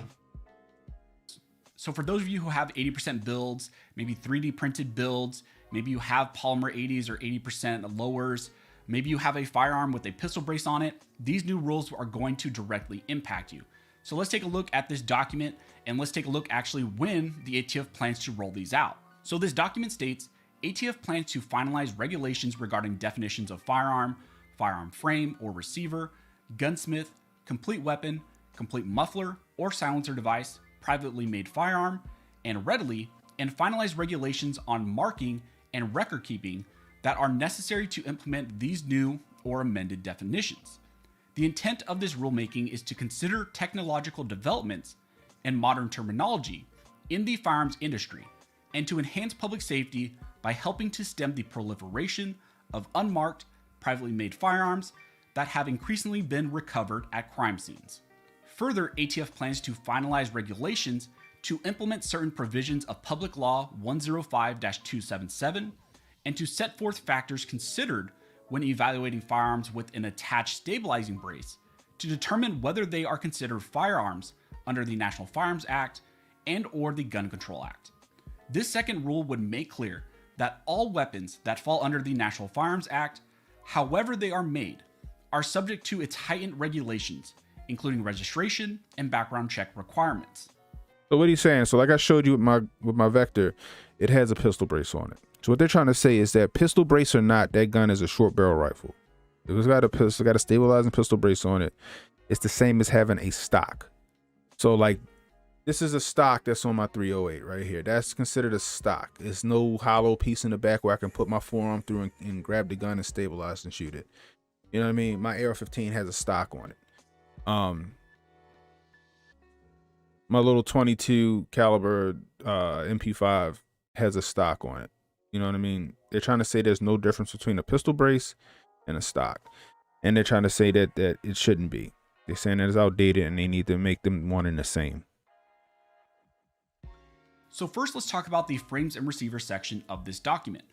So for those of you who have 80% builds, maybe 3D printed builds, maybe you have polymer 80s or 80% lowers, maybe you have a firearm with a pistol brace on it, these new rules are going to directly impact you. So let's take a look at this document and let's take a look actually when the ATF plans to roll these out. So this document states, ATF plans to finalize regulations regarding definitions of firearm, firearm frame or receiver, gunsmith, complete weapon, complete muffler or silencer device, privately made firearm, and readily, and finalize regulations on marking and record keeping that are necessary to implement these new or amended definitions. The intent of this rulemaking is to consider technological developments and modern terminology in the firearms industry and to enhance public safety by helping to stem the proliferation of unmarked, privately made firearms that have increasingly been recovered at crime scenes. Further, ATF plans to finalize regulations to implement certain provisions of Public Law 105-277 and to set forth factors considered when evaluating firearms with an attached stabilizing brace to determine whether they are considered firearms under the National Firearms Act and/or the Gun Control Act. This second rule would make clear that all weapons that fall under the National Firearms Act, however they are made, are subject to its heightened regulations, including registration and background check requirements. So what he's saying, so like I showed you with my Vector, it has a pistol brace on it. So what they're trying to say is that pistol brace or not, that gun is a short barrel rifle. If it's got a stabilizing pistol brace on it, it's the same as having a stock. So like, this is a stock that's on my 308 right here. That's considered a stock. It's no hollow piece in the back where I can put my forearm through and grab the gun and stabilize and shoot it. You know what I mean? My AR-15 has a stock on it. My little 22 caliber MP5 has a stock on it. You know what I mean? They're trying to say there's no difference between a pistol brace and a stock. And they're trying to say that it shouldn't be. They're saying that it's outdated and they need to make them one and the same. So first, let's talk about the frames and receivers section of this document.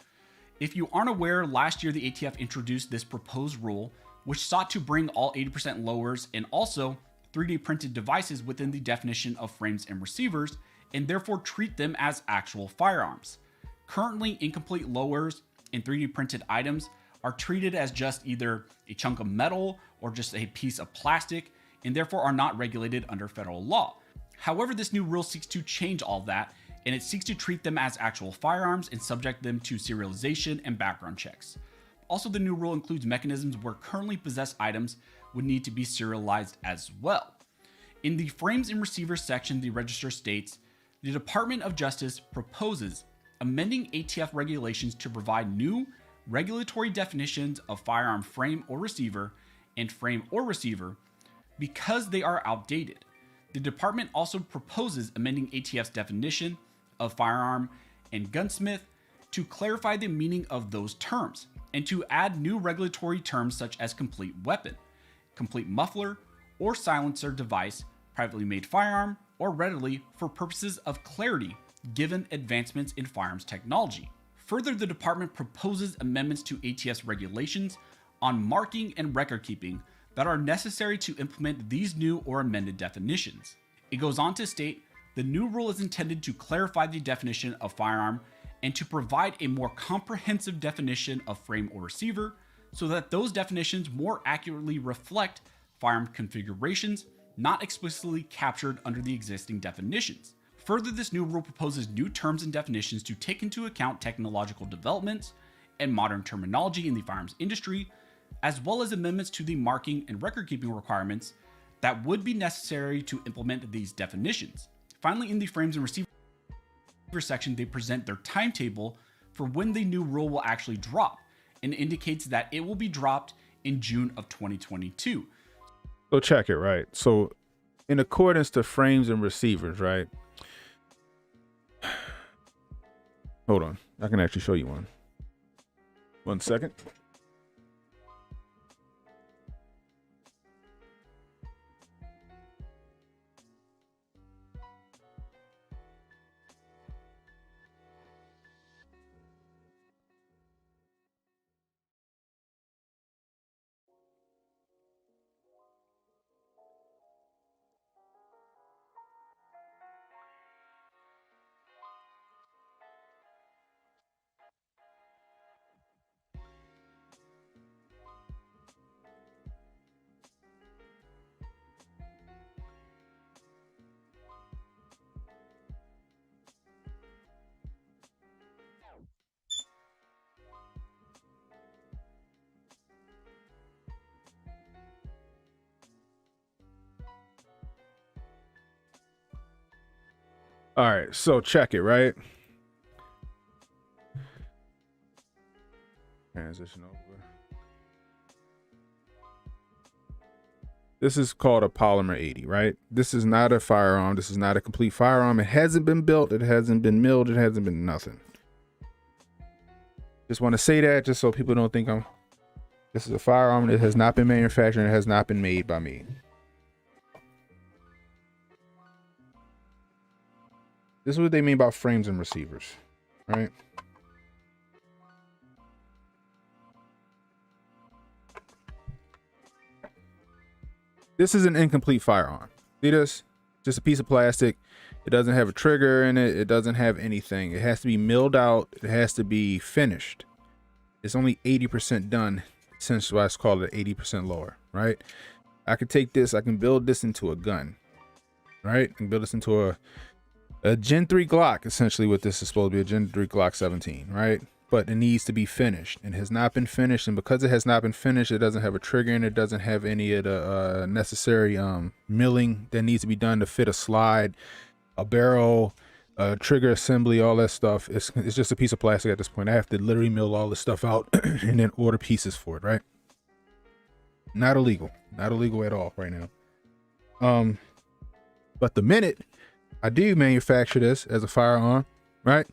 If you aren't aware, last year the ATF introduced this proposed rule, which sought to bring all 80% lowers and also 3D printed devices within the definition of frames and receivers, and therefore treat them as actual firearms. Currently, incomplete lowers and 3D printed items are treated as just either a chunk of metal or just a piece of plastic, and therefore are not regulated under federal law. However, this new rule seeks to change all that, and it seeks to treat them as actual firearms and subject them to serialization and background checks. Also, the new rule includes mechanisms where currently possessed items would need to be serialized as well. In the frames and receivers section, the register states, the Department of Justice proposes amending ATF regulations to provide new regulatory definitions of firearm frame or receiver and frame or receiver because they are outdated. The department also proposes amending ATF's definition of firearm and gunsmith to clarify the meaning of those terms and to add new regulatory terms such as complete weapon, complete muffler or silencer device, privately made firearm, or readily for purposes of clarity given advancements in firearms technology. Further, the department proposes amendments to ATF's regulations on marking and record keeping that are necessary to implement these new or amended definitions. It goes on to state, the new rule is intended to clarify the definition of firearm and to provide a more comprehensive definition of frame or receiver so that those definitions more accurately reflect firearm configurations not explicitly captured under the existing definitions. Further, this new rule proposes new terms and definitions to take into account technological developments and modern terminology in the firearms industry, as well as amendments to the marking and record keeping requirements that would be necessary to implement these definitions. Finally, in the frames and receiver section, they present their timetable for when the new rule will actually drop, and indicates that it will be dropped in June of 2022. So check it, right? So in accordance to frames and receivers, right? Hold on. I can actually show you one. 1 second. All right, so check it, right? Transition over. This is called a polymer 80, right? This is not a firearm. This is not a complete firearm. It hasn't been built. It hasn't been milled. It hasn't been nothing. Just want to say that just so people don't think this is a firearm. It has not been manufactured. It has not been made by me. This is what they mean by frames and receivers, right? This is an incomplete firearm. See this? Just a piece of plastic. It doesn't have a trigger in it. It doesn't have anything. It has to be milled out. It has to be finished. It's only 80% done, since why it's called an 80% lower, right? I could take this, I can build this into a gun, right? I can build this into a Gen 3 Glock, essentially what this is supposed to be, a Gen 3 Glock 17, right? But it needs to be finished and has not been finished. And because it has not been finished, it doesn't have a trigger in it. It doesn't have any of the necessary milling that needs to be done to fit a slide, a barrel, trigger assembly, all that stuff. It's just a piece of plastic at this point. I have to literally mill all this stuff out and then order pieces for it, right? Not illegal at all right now. But the minute I do manufacture this as a firearm, right?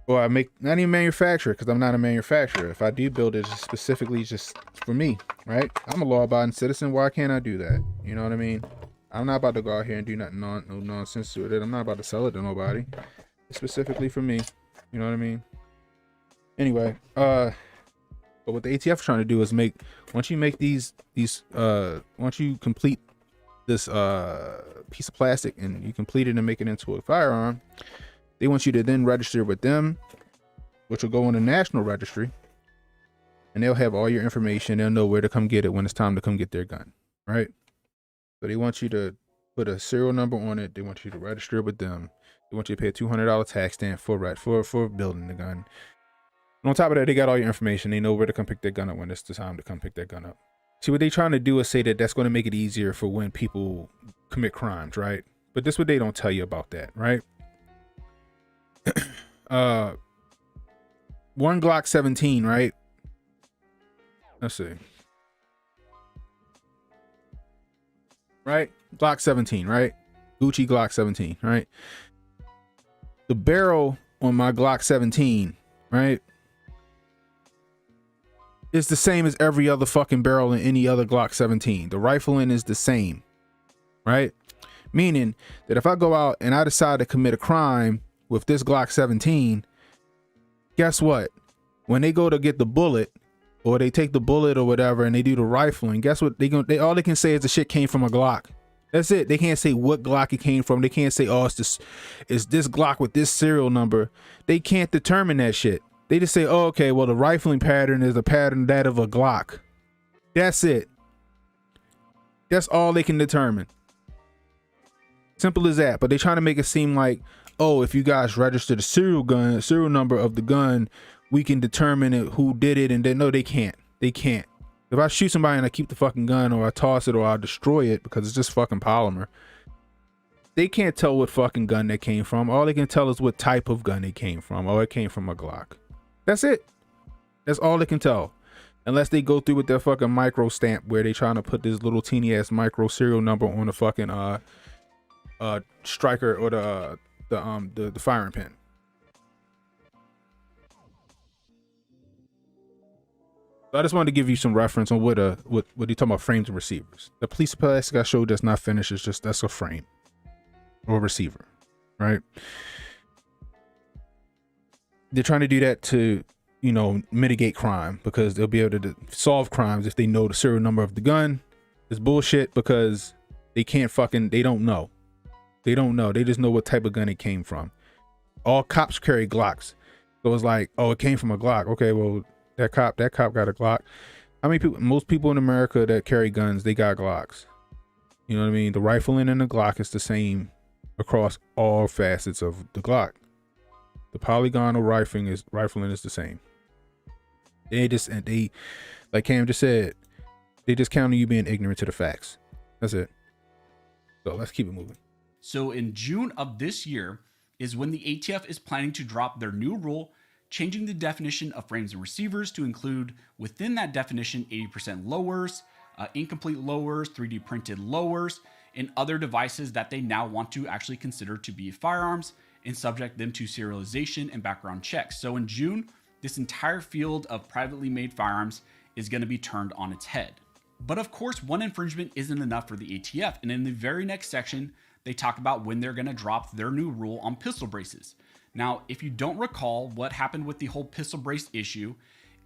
Or I not even manufacture it, because I'm not a manufacturer. If I do build it specifically just for me, right? I'm a law-abiding citizen. Why can't I do that? You know what I mean? I'm not about to go out here and do nothing no nonsense with it. I'm not about to sell it to nobody. It's specifically for me. You know what I mean? Anyway, but what the ATF is trying to do is once you make once you complete this piece of plastic and you complete it and make it into a firearm, they want you to then register with them, which will go on the national registry, and they'll have all your information. They'll know where to come get it when it's time to come get their gun, right? So they want you to put a serial number on it. They want you to register with them. They want you to pay a $200 tax stamp for building the gun. And on top of that, they got all your information. They know where to come pick their gun up when it's the time to come pick their gun up. See, what they're trying to do is say that that's going to make it easier for when people commit crimes, right? But this is what they don't tell you about that, right? One Glock 17, right? Let's see. Right? Glock 17, right? Gucci Glock 17, right? The barrel on my Glock 17, right, is the same as every other fucking barrel in any other Glock 17. The rifling is the same, right? Meaning that if I go out and I decide to commit a crime with this Glock 17, guess what? When they go to get the bullet, or they take the bullet or whatever and they do the rifling, guess what? All they can say is the shit came from a Glock. That's it. They can't say what Glock it came from. They can't say, oh, it's this Glock with this serial number. They can't determine that shit. They just say, oh, okay, well, the rifling pattern is a pattern that of a Glock. That's it. That's all they can determine. Simple as that. But they're trying to make it seem like, oh, if you guys register the serial number of the gun, we can determine who did it. And then no, they can't. They can't. If I shoot somebody and I keep the fucking gun, or I toss it, or I destroy it because it's just fucking polymer, they can't tell what fucking gun they came from. All they can tell is what type of gun it came from. Oh, it came from a Glock. That's it. That's all they can tell. Unless they go through with their fucking micro stamp where they trying to put this little teeny ass micro serial number on the fucking striker or the firing pin. So I just wanted to give you some reference on what you talking about, frames and receivers. The piece of plastic I showed that's not finished is just, that's a frame or a receiver, right? They're trying to do that to, you know, mitigate crime, because they'll be able to solve crimes if they know the serial number of the gun. It's bullshit because they don't know. They don't know. They just know what type of gun it came from. All cops carry Glocks. So it's like, oh, it came from a Glock. Okay, well, that cop got a Glock. How many people? Most people in America that carry guns, they got Glocks. You know what I mean? The rifling and the Glock is the same across all facets of the Glock. The polygonal rifling is the same. They like Cam just said, they just count on you being ignorant to the facts. That's it. So let's keep it moving. So in June of this year is when the ATF is planning to drop their new rule, changing the definition of frames and receivers to include within that definition 80% lowers, incomplete lowers, 3D printed lowers, and other devices that they now want to actually consider to be firearms and subject them to serialization and background checks. So in June, this entire field of privately made firearms is going to be turned on its head. But of course, one infringement isn't enough for the ATF. And in the very next section, they talk about when they're going to drop their new rule on pistol braces. Now, if you don't recall, what happened with the whole pistol brace issue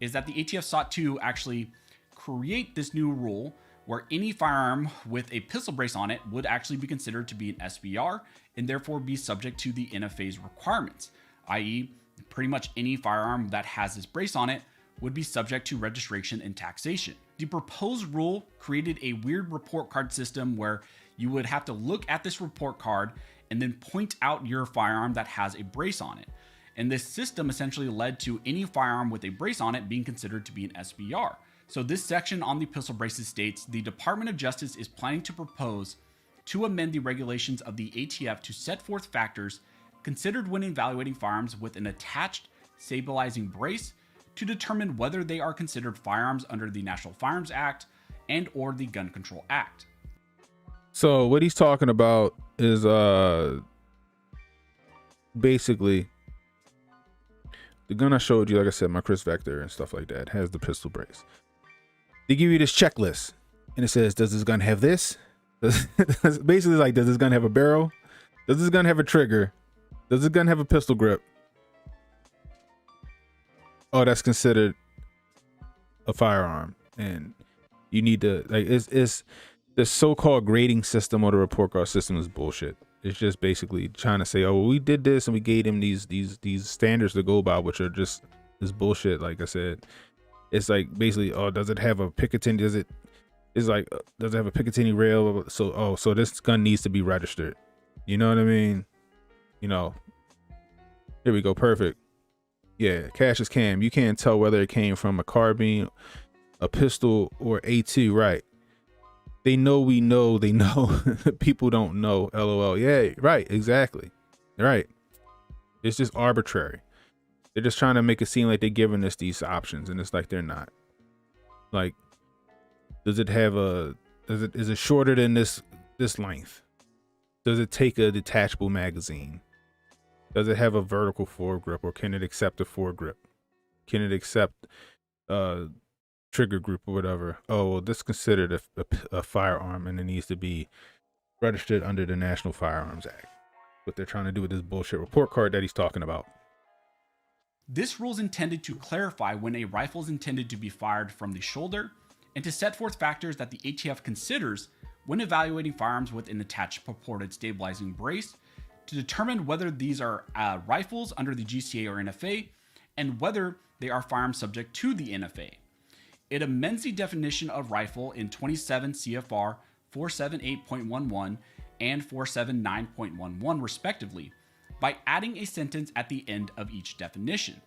is that the ATF sought to actually create this new rule where any firearm with a pistol brace on it would actually be considered to be an SBR and therefore be subject to the NFA's requirements, i.e., pretty much any firearm that has this brace on it would be subject to registration and taxation. The proposed rule created a weird report card system where you would have to look at this report card and then point out your firearm that has a brace on it. And this system essentially led to any firearm with a brace on it being considered to be an SBR. So this section on the pistol braces states the Department of Justice is planning to propose to amend the regulations of the ATF to set forth factors considered when evaluating firearms with an attached stabilizing brace to determine whether they are considered firearms under the National Firearms Act and or the Gun Control Act. So what he's talking about is basically the gun I showed you, like I said, my Chris Vector and stuff like that, has the pistol brace. They give you this checklist and it says, does this gun have this? Basically, like, does this gun have a barrel? Does this gun have a trigger? Does this gun have a pistol grip? Oh, that's considered a firearm. And you need to, like, it's the so-called grading system or the report card system is bullshit. It's just basically trying to say, oh, well, we did this and we gave them these standards to go by, which are just this bullshit. Like I said, it's like basically, oh, does it have a Picatinny? Does it have a Picatinny rail? So this gun needs to be registered. You know what I mean? You know, here we go. Perfect. Yeah. Cassius Cam. You can't tell whether it came from a carbine, a pistol, or A2, right? They know we know they know. People don't know. LOL. Yeah, right. Exactly. Right. It's just arbitrary. They're just trying to make it seem like they're giving us these options, and it's like they're not. Like, does it have is it shorter than this length? Does it take a detachable magazine? Does it have a vertical foregrip, or can it accept a foregrip? Can it accept trigger group or whatever? Oh, well, this is considered a firearm and it needs to be registered under the National Firearms Act. What they're trying to do with this bullshit report card that he's talking about. This rule is intended to clarify when a rifle is intended to be fired from the shoulder and to set forth factors that the ATF considers when evaluating firearms with an attached purported stabilizing brace to determine whether these are rifles under the GCA or NFA and whether they are firearms subject to the NFA. It amends the definition of rifle in 27 CFR 478.11 and 479.11 respectively by adding a sentence at the end of each definition.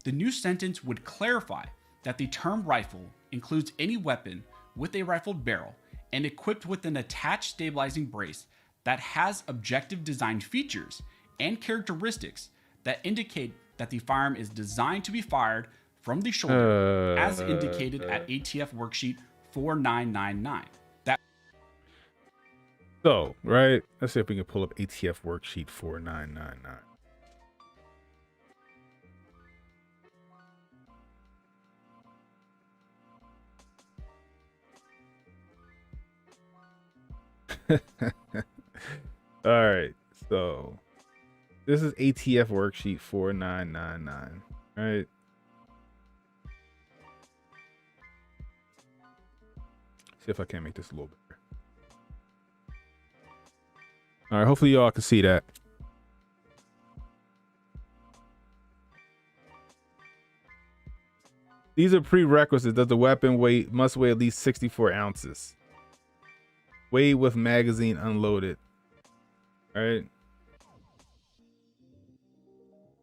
The new sentence would clarify that the term rifle includes any weapon with a rifled barrel and equipped with an attached stabilizing brace that has objective design features and characteristics that indicate that the firearm is designed to be fired from the shoulder as indicated at ATF worksheet 4999. So, right, let's see if we can pull up ATF worksheet 4999. All right, so this is ATF worksheet 4999, right? See if I can make this a little better. All right, hopefully y'all can see that. These are prerequisites that the weapon must weigh at least 64 ounces. Weighed with magazine unloaded. All right.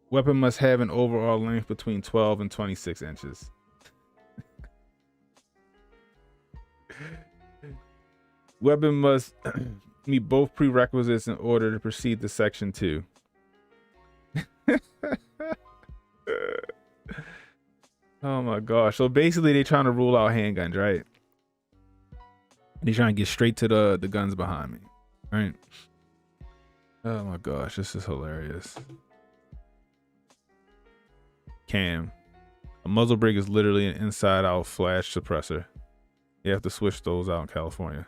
Weapon must have an overall length between 12 and 26 inches. Weapon must meet both prerequisites in order to proceed to Section 2. Oh my gosh. So basically they're trying to rule out handguns, right? They're trying to get straight to the guns behind me, right? Oh my gosh, this is hilarious. Cam. A muzzle brake is literally an inside-out flash suppressor. You have to switch those out in California.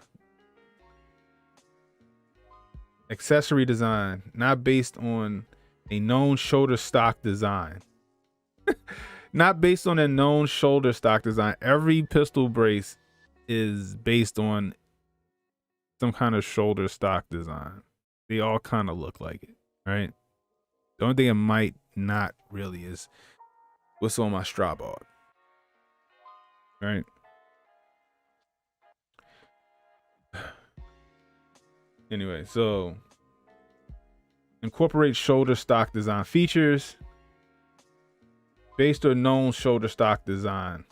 Accessory design, not based on a known shoulder stock design. Not based on a known shoulder stock design. Every pistol brace is based on some kind of shoulder stock design. They all kind of look like it, right? The only thing it might not really is what's on my Strabog, right? Anyway, so incorporate shoulder stock design features based on known shoulder stock design.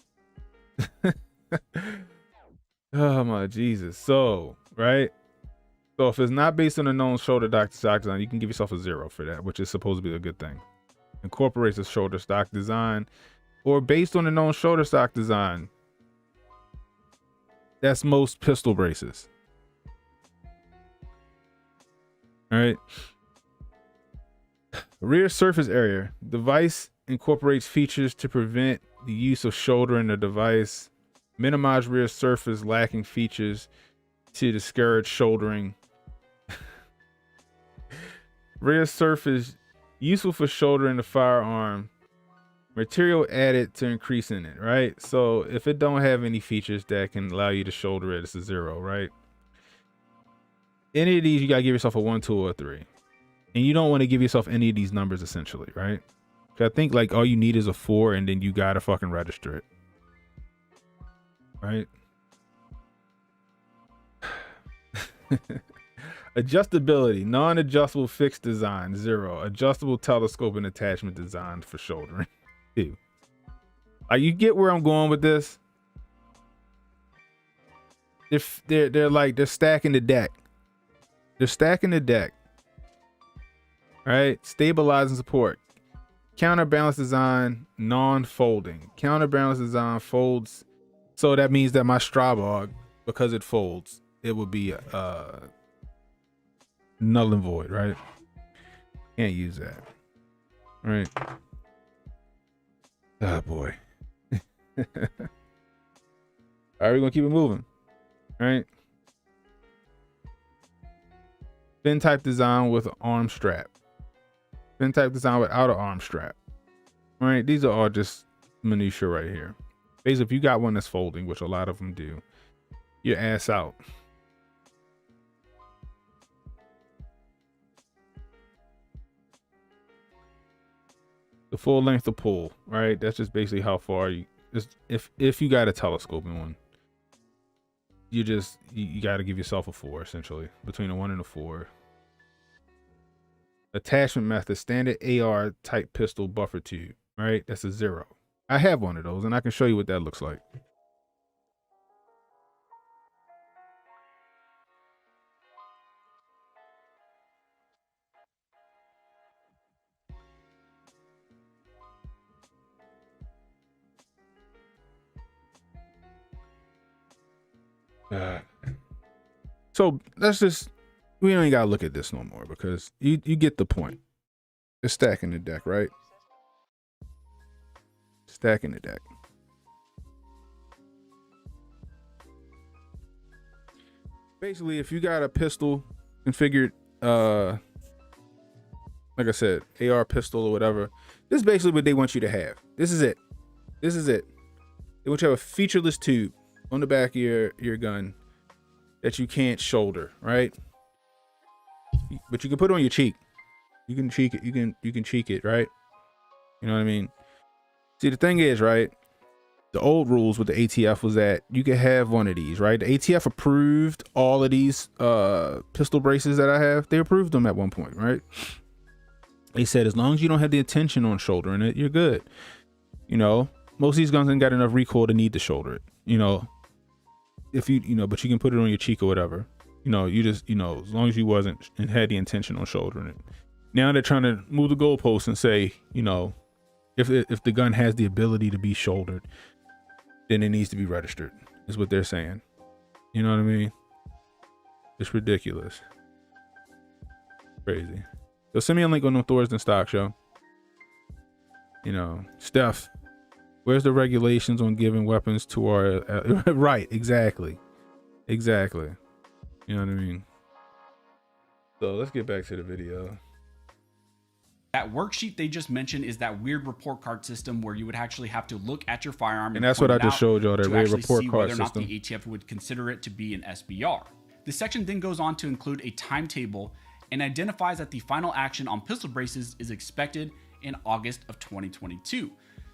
Oh my Jesus. So, right? So if it's not based on a known shoulder stock design, you can give yourself a 0 for that, which is supposed to be a good thing. Incorporates a shoulder stock design or based on a known shoulder stock design. That's most pistol braces. All right. Rear surface area. Device incorporates features to prevent the use of shoulder in the device. Minimize rear surface lacking features to discourage shouldering. Rear surface useful for shouldering the firearm. Material added to increasing it, right? So if it don't have any features that can allow you to shoulder it, it's a 0, right? Any of these, you gotta give yourself a 1, 2, or a 3. And you don't want to give yourself any of these numbers essentially, right? I think like all you need is a 4 and then you gotta fucking register it. Right? Adjustability, non-adjustable fixed design, 0. Adjustable telescope and attachment designed for shouldering, 2. You get where I'm going with this? They're stacking the deck. They're stacking the deck. All right, stabilize and support. Counterbalance design, non-folding. Counterbalance design folds. So that means that my Strabog, because it folds, it would be null and void, right? Can't use that. All right. Oh boy. All right, we're gonna keep it moving. All right. Fin type design with an arm strap. Fin type design without an arm strap. All right, these are all just minutia right here. Basically, if you got one that's folding, which a lot of them do, your ass out. The full length of pull, right? That's just basically how far you. If you got a telescoping one, you got to give yourself a 4 essentially, between a 1 and a 4. Attachment method, standard AR type pistol buffer tube, right? That's a 0. I have one of those and I can show you what that looks like. So we don't even gotta look at this no more because you get the point. It's stacking the deck, right? Stacking the deck. Basically, if you got a pistol configured, like I said, AR pistol or whatever, this is basically what they want you to have. This is it. This is it. They want you to have a featureless tube on the back of your gun that you can't shoulder, right? But you can put it on your cheek. You can cheek it. You can cheek it, right? You know what I mean? See, the thing is, right? The old rules with the ATF was that you could have one of these, right? The ATF approved all of these pistol braces that I have. They approved them at one point, right? They said as long as you don't have the intention on shouldering it, you're good. You know, most of these guns ain't got enough recoil to need to shoulder it. You know, if but you can put it on your cheek or whatever. you just, as long as you wasn't and had the intention on shouldering it. Now they're trying to move the goalposts and say, if the gun has the ability to be shouldered, then it needs to be registered, is what they're saying. You know what I mean? It's ridiculous. Crazy. So send me a link on the Thor's and Stock show. Steph, where's the regulations on giving weapons to our right, exactly. You know what I mean? So let's get back to the video. That worksheet they just mentioned is that weird report card system where you would actually have to look at your firearm and that's what I just showed y'all, that weird report card whether or not system. the ATF would consider it to be an SBR. This section then goes on to include a timetable and identifies that the final action on pistol braces is expected in August of 2022.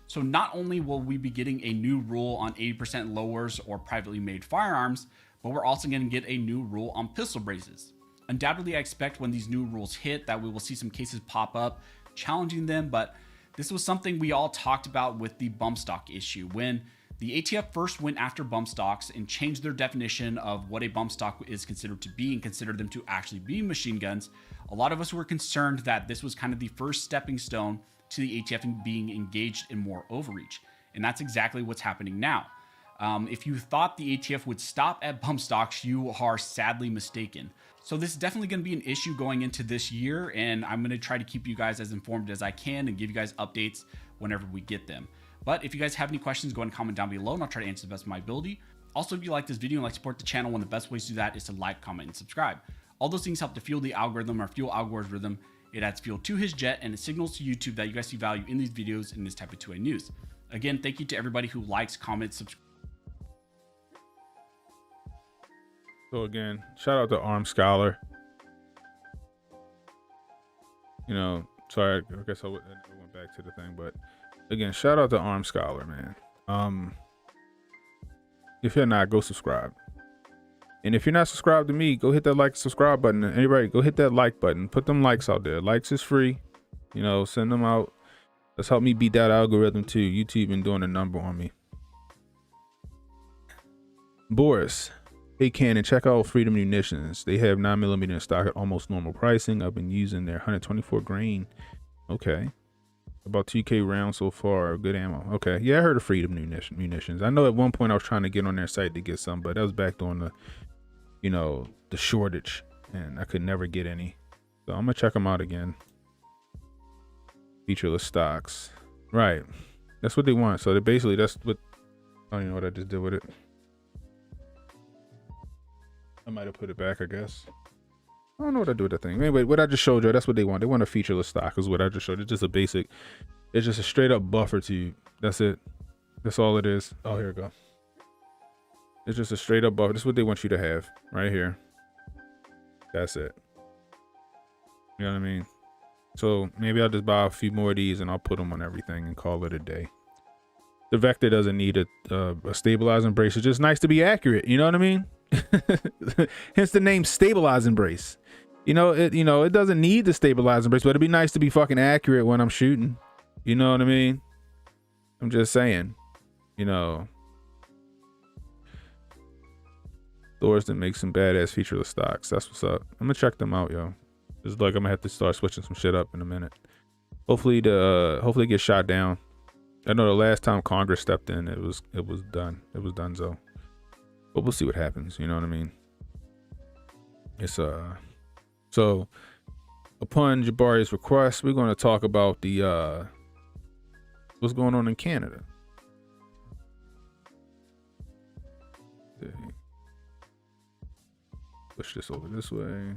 So not only will we be getting a new rule on 80% lowers or privately made firearms, but we're also going to get a new rule on pistol braces. Undoubtedly, I expect when these new rules hit that we will see some cases pop up challenging them, but this was something we all talked about with the bump stock issue. When the ATF first went after bump stocks and changed their definition of what a bump stock is considered to be and considered them to actually be machine guns, a lot of us were concerned that this was kind of the first stepping stone to the ATF in being engaged in more overreach. And that's exactly what's happening now. If you thought the ATF would stop at bump stocks, you are sadly mistaken. So this is definitely going to be an issue going into this year, and I'm going to try to keep you guys as informed as I can and give you guys updates whenever we get them. But if you guys have any questions, go ahead and comment down below and I'll try to answer the best of my ability. Also, if you like this video and like to support the channel, one of the best ways to do that is to like, comment, and subscribe. All those things help to fuel the algorithm or fuel Algore's rhythm. It adds fuel to his jet and it signals to YouTube that you guys see value in these videos and this type of 2A news. Again, thank you to everybody who likes, comments, subscribes. So again, shout out to Armed Scholar. Sorry, I guess I went back to the thing, but again, shout out to Armed Scholar, man. If you're not, go subscribe. And if you're not subscribed to me, go hit that like, subscribe button. Anybody, go hit that like button. Put them likes out there. Likes is free. Send them out. Let's help me beat that algorithm too. YouTube been doing a number on me. Boris, hey Cannon, check out Freedom Munitions. They have 9mm in stock at almost normal pricing. I've been using their 124 grain. Okay. About 2K rounds so far. Good ammo. Okay. Yeah, I heard of Freedom Munitions. I know at one point I was trying to get on their site to get some, but that was back during the, the shortage, and I could never get any. So I'm gonna check them out again. Featureless stocks. Right. That's what they want. So they basically, that's what, I don't even know what I just did with it. I might have put it back, I guess. I don't know what I do with that thing. Anyway, what I just showed you, that's what they want. They want a featureless stock is what I just showed. It's just a basic, it's just a straight up buffer tube. That's it. That's all it is. Oh, here we go. It's just a straight up buffer. This is what they want you to have right here. That's it. You know what I mean? So maybe I'll just buy a few more of these and I'll put them on everything and call it a day. The Vector doesn't need a stabilizing brace. It's just nice to be accurate. You know what I mean? Hence the name stabilizing brace. It doesn't need the stabilizing brace, but it'd be nice to be fucking accurate when I'm shooting. You know what I mean? I'm just saying, Thorsten makes some badass featureless stocks. That's what's up. I'm gonna check them out, yo. It's like I'm gonna have to start switching some shit up in a minute. Hopefully it gets shot down. I know the last time Congress stepped in, it was done. It was done, so. But we'll see what happens. You know what I mean? It's so upon Jabari's request, we're going to talk about the what's going on in Canada. Push this over this way.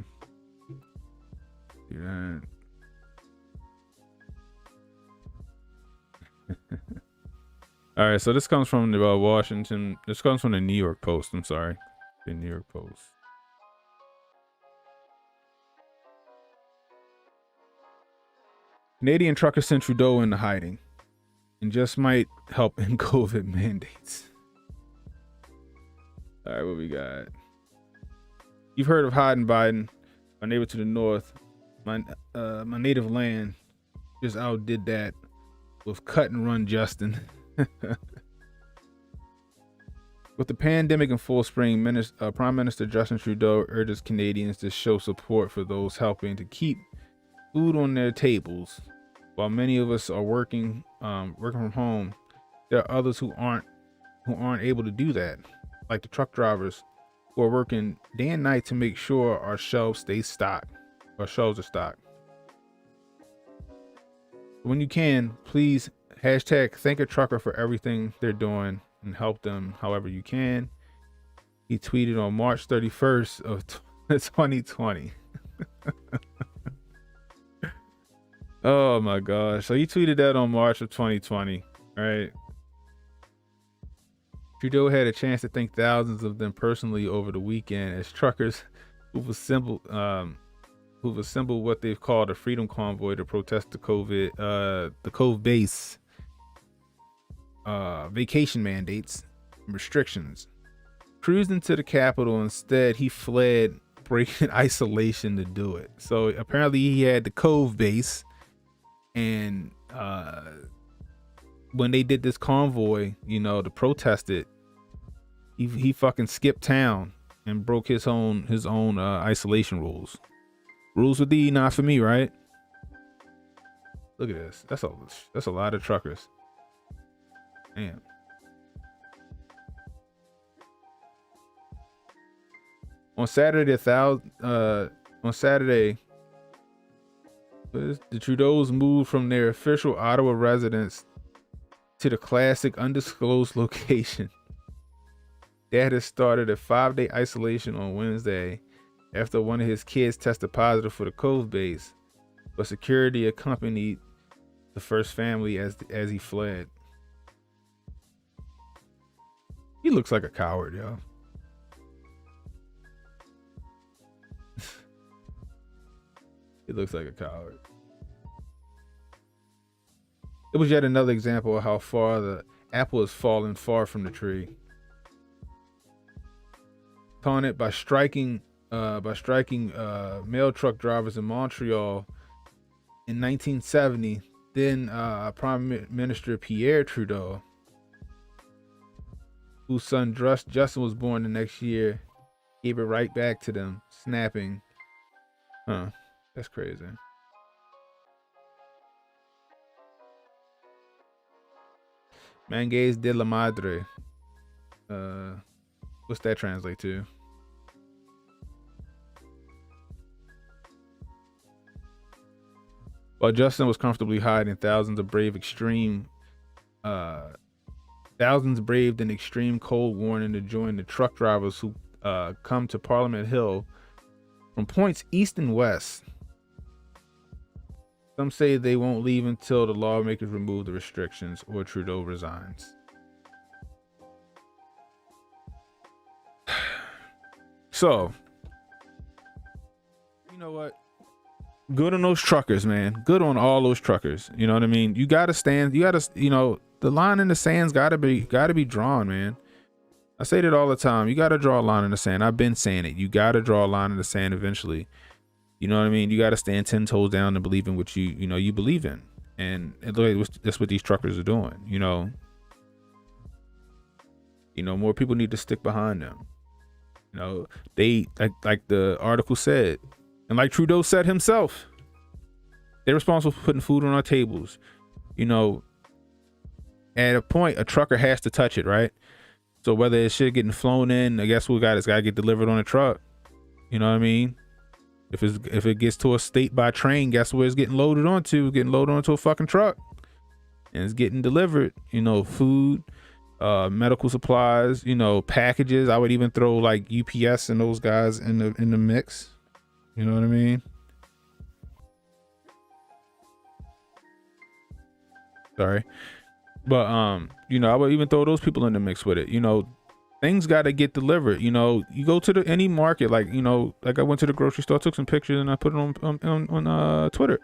Do that. All right, so this comes from the Washington. This comes from the New York Post. I'm sorry, the New York Post. Canadian trucker sent Trudeau into hiding, and just might help in COVID mandates. All right, what we got? You've heard of hiding Biden, my neighbor to the north. My native land just outdid that with cut and run Justin. With the pandemic in full swing, Prime Minister Justin Trudeau urges Canadians to show support for those helping to keep food on their tables. While many of us are working from home, there are others who aren't able to do that, like the truck drivers who are working day and night to make sure our shelves stay stocked. Our shelves are stocked. When you can, please hashtag thank a trucker for everything they're doing and help them however you can. He tweeted on March 31st of 2020. Oh my gosh. So he tweeted that on March of 2020, right? Trudeau had a chance to thank thousands of them personally over the weekend as truckers who've assembled what they've called a freedom convoy to protest the Cove base vacation mandates and restrictions. Cruised into the capital. Instead, he fled, breaking isolation to do it. So apparently he had the Cove base, and when they did this convoy, to protest it, he fucking skipped town and broke his own isolation rules. Rules with thee, not for me, right? Look at this. That's a lot of truckers. Damn. On Saturday, the Trudeaus moved from their official Ottawa residence to the classic undisclosed location. Dad has started a 5-day isolation on Wednesday after one of his kids tested positive for the Cove base, but security accompanied the first family as he fled. He looks like a coward, yo. He looks like a coward. It was yet another example of how far the apple has fallen far from the tree. Taunted by striking mail truck drivers in Montreal in 1970, then Prime Minister Pierre Trudeau, whose son Justin was born the next year, gave it right back to them, snapping. That's crazy. Manguez de la Madre. What's that translate to? While Justin was comfortably hiding, thousands braved an extreme cold warning to join the truck drivers who come to Parliament Hill from points east and west. Some say they won't leave until the lawmakers remove the restrictions or Trudeau resigns. So, you know what? Good on those truckers, man. Good on all those truckers. You know what I mean? You gotta stand. You gotta, the line in the sand's gotta be drawn, man. I say that all the time. You gotta draw a line in the sand. I've been saying it. You gotta draw a line in the sand eventually. You know what I mean? You gotta stand 10 toes down and believe in what you believe in. And that's what these truckers are doing. More people need to stick behind them. They like the article said, and like Trudeau said himself, they're responsible for putting food on our tables. At a point, a trucker has to touch it, right? So whether it's shit getting flown in, I guess it's gotta get delivered on a truck. You know what I mean? If it gets to a state by train, guess where it's getting loaded onto? It's getting loaded onto a fucking truck, and it's getting delivered. Food, medical supplies, packages. I would even throw like UPS and those guys in the mix. You know what I mean? Sorry. But I would even throw those people in the mix with it. Things got to get delivered. You go to any market, like I went to the grocery store, took some pictures, and I put it on Twitter.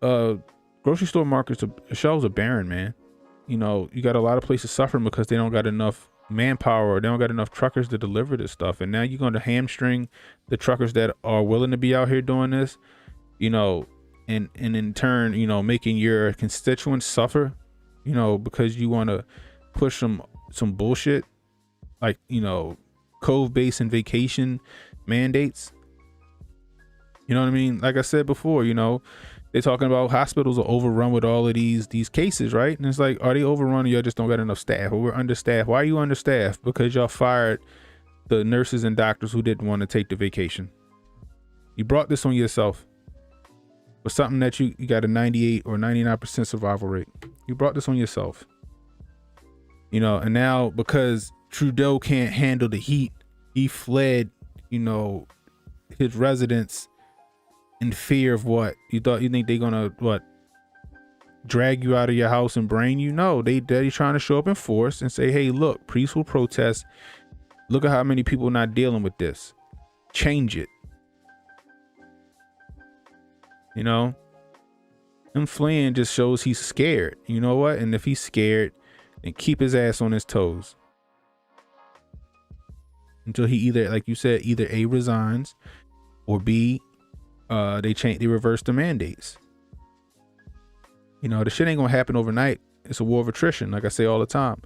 Grocery store markets, shelves are barren, man. You got a lot of places suffering because they don't got enough manpower, or they don't got enough truckers to deliver this stuff. And now you're going to hamstring the truckers that are willing to be out here doing this, and in turn, making your constituents suffer, because you want to push some bullshit like, you know, cove base and vacation mandates. You know what I mean? Like I said before, you know, they're talking about hospitals are overrun with all of these cases, right? And it's like, are they overrun or y'all just don't got enough staff? Or we're understaffed. Why are you understaffed? Because y'all fired the nurses and doctors who didn't want to take the vacation. You brought this on yourself. For something that you got a 98 or 99% survival rate. You brought this on yourself. You know, and now because Trudeau can't handle the heat, he fled, you know, his residence in fear of what? You think they're gonna what? Drag you out of your house and brain you? No, they're trying to show up in force and say, hey, look, peaceful protest. Look at how many people are not dealing with this. Change it. You know, him fleeing just shows he's scared. You know what? And if he's scared, then keep his ass on his toes until he either, like you said, either A, resigns, or B, they reverse the mandates. You know, the shit ain't gonna happen overnight. It's a war of attrition, like I say all the time.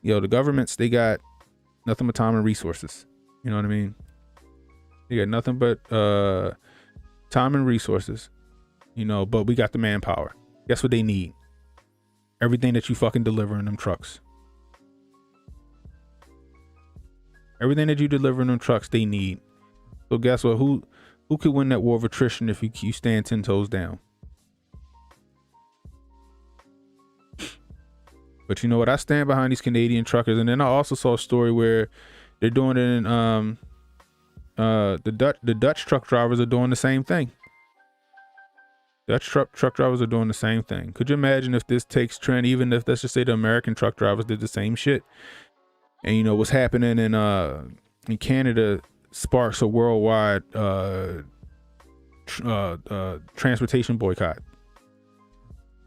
You know, the governments, they got nothing but time and resources. You know what I mean? They got nothing but time and resources, you know, but we got the manpower. Guess what they need? Everything that you fucking deliver in them trucks. Everything that you deliver in them trucks, they need. So guess what? Who could win that war of attrition if you stand 10 toes down? But you know what? I stand behind these Canadian truckers. And then I also saw a story where they're doing it in the Dutch truck drivers are doing the same thing. Dutch truck drivers are doing the same thing. Could you imagine if this takes trend, even if, let's just say, the American truck drivers did the same shit? And you know what's happening in Canada sparks a worldwide transportation boycott.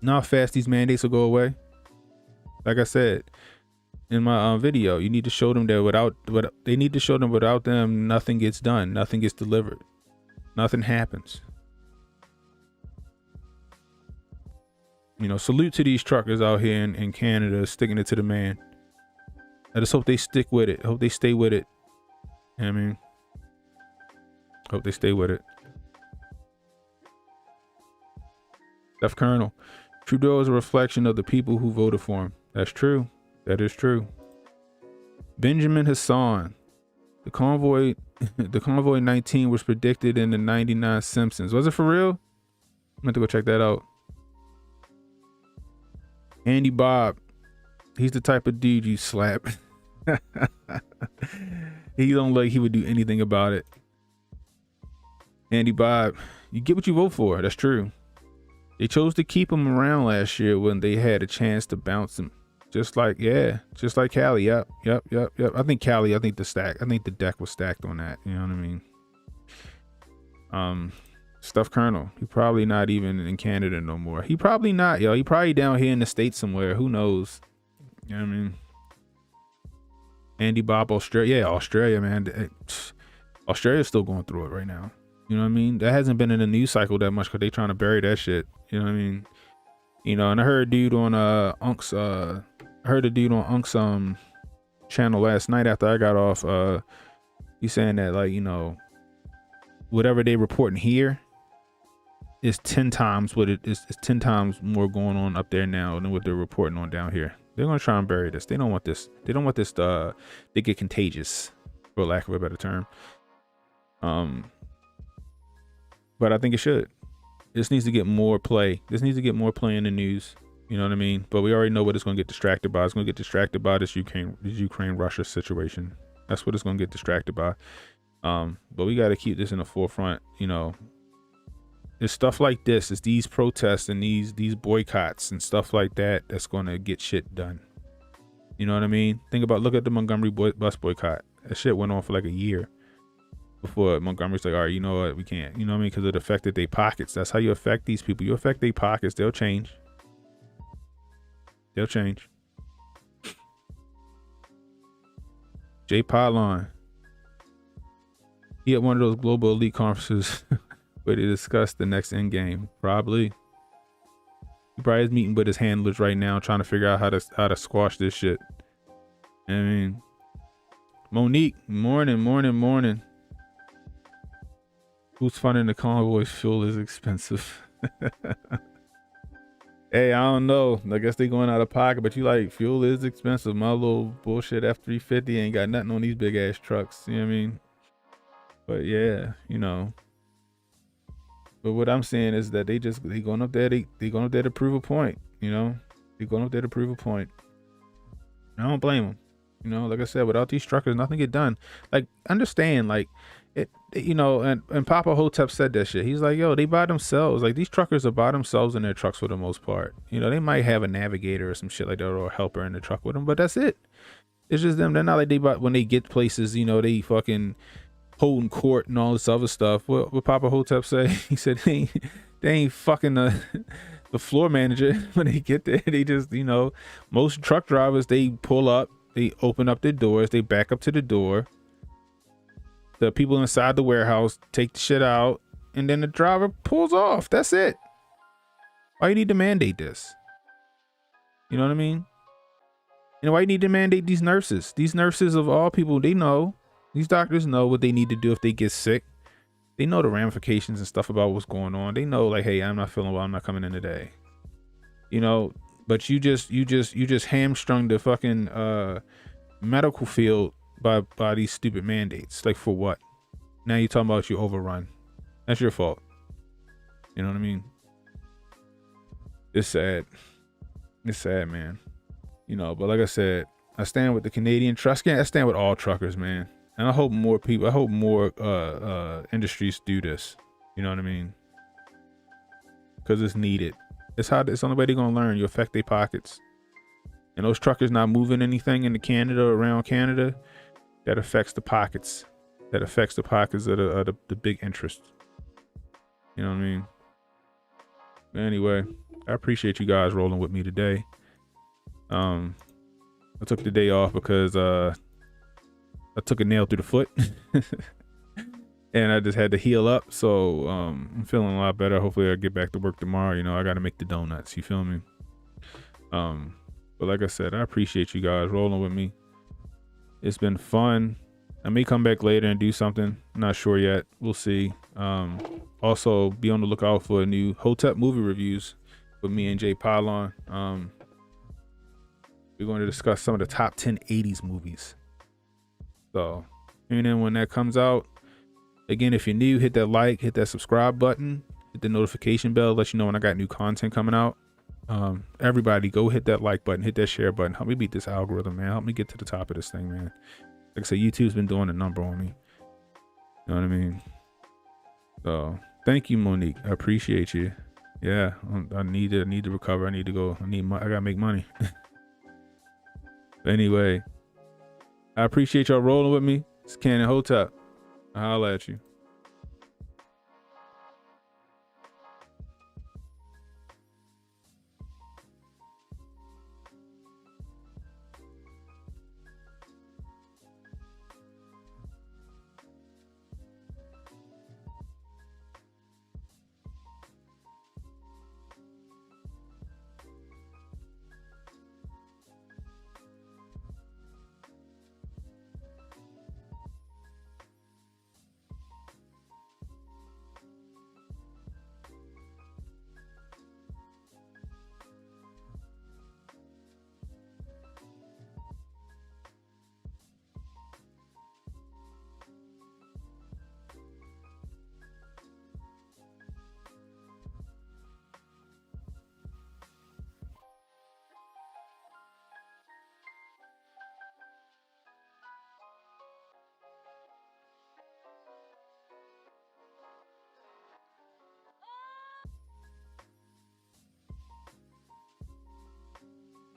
Now how fast these mandates will go away. Like I said in my video, you need to show them that without them, nothing gets done, nothing gets delivered, nothing happens. You know, salute to these truckers out here in Canada sticking it to the man. I just hope they stick with it. I hope they stay with it. You know what I mean? Hope they stay with it. Left Colonel. Trudeau is a reflection of the people who voted for him. That's true. That is true. Benjamin Hassan. The convoy 19 was predicted in the 99 Simpsons. Was it for real? I'm going to go check that out. Andy Bob. He's the type of dude you slap. He don't like he would do anything about it. Andy Bob, you get what you vote for. That's true. They chose to keep him around last year when they had a chance to bounce him. Just like Cali. Yep. I think the deck was stacked on that. You know what I mean? Stuff Colonel. He probably not even in Canada no more. He probably not, yo. He probably down here in the States somewhere. Who knows? You know what I mean? Andy Bob, Australia. Yeah, Australia, man. Australia's still going through it right now. You know what I mean? That hasn't been in the news cycle that much because they trying to bury that shit. You know what I mean? You know, and I heard a dude on Unk's channel last night after I got off. He's saying that, like, you know, whatever they reporting here is 10 times what it is. It's 10 times more going on up there now than what they're reporting on down here. They're gonna try and bury this. They don't want this. They don't want this to get contagious, for lack of a better term. But I think it should. This needs to get more play. This needs to get more play in the news. You know what I mean? But we already know what it's going to get distracted by. It's going to get distracted by this Ukraine-Russia situation. That's what it's going to get distracted by. But we got to keep this in the forefront. You know, it's stuff like this. It's these protests and these boycotts and stuff like that that's going to get shit done. You know what I mean? Look at the Montgomery bus boycott. That shit went on for like a year before Montgomery's like, all right, you know what? We can't. You know what I mean? Because it affected their pockets. That's how you affect these people. You affect their pockets. They'll change. They'll change. Jay Podlon. He at one of those global elite conferences where they discuss the next end game. Probably. He probably is meeting with his handlers right now, trying to figure out how to squash this shit. I mean, Monique, morning. Who's funding the convoys? Fuel is expensive. Hey, I don't know. I guess they going out of pocket, but you like, fuel is expensive. My little bullshit F-350 ain't got nothing on these big ass trucks. You know what I mean? But yeah, you know. But what I'm saying is that they going up there, they going up there to prove a point, you know? They going up there to prove a point. I don't blame them. You know, like I said, without these truckers, nothing get done. Like, understand, like, it you know, and Papa Hotep said that shit. He's like, yo, they by themselves. Like, these truckers are by themselves in their trucks for the most part. You know, they might have a navigator or some shit like that, or a helper in the truck with them, but that's it. It's just them. They're not like when they get places, you know, they fucking holding court and all this other stuff. What Papa Hotep say? He said they ain't fucking the floor manager when they get there. They just, you know, most truck drivers, they pull up, they open up their doors, they back up to the door. The people inside the warehouse take the shit out, and then the driver pulls off. That's it. Why you need to mandate this? You know what I mean? And why you need to mandate these nurses? These nurses of all people, they know. These doctors know what they need to do if they get sick. They know the ramifications and stuff about what's going on. They know, like, hey, I'm not feeling well, I'm not coming in today. You know, but you just hamstrung the fucking medical field by these stupid mandates. Like, for what? Now you're talking about you overrun. That's your fault. You know what I mean? It's sad. It's sad, man. You know, but like I said, I stand with the Canadian truck. I stand with all truckers, man. And I hope more people, I hope more industries do this. You know what I mean? Because it's needed. It's the only way they're going to learn. You affect their pockets. And those truckers not moving anything into Canada or around Canada, that affects the pockets. That affects the pockets of the big interest. You know what I mean? But anyway, I appreciate you guys rolling with me today. I took the day off because I took a nail through the foot. And I just had to heal up. So I'm feeling a lot better. Hopefully I'll get back to work tomorrow. You know, I got to make the donuts. You feel me? But like I said, I appreciate you guys rolling with me. It's been fun. I may come back later and do something. Not sure yet. We'll see. Also, be on the lookout for a new Hotep movie reviews with me and Jay Pylon. We're going to discuss some of the top 10 80s movies. So, and then when that comes out, again, if you're new, hit that like, hit that subscribe button, hit the notification bell, let you know when I got new content coming out. Everybody go hit that like button, hit that share button. Help me beat this algorithm, man. Help me get to the top of this thing, man. Like I said, YouTube's been doing a number on me. You know what I mean? So thank you, Monique. I appreciate you. Yeah, I need to recover. I need to go. I gotta make money. Anyway, I appreciate y'all rolling with me. It's Cannon Hotep. I'll holla at you.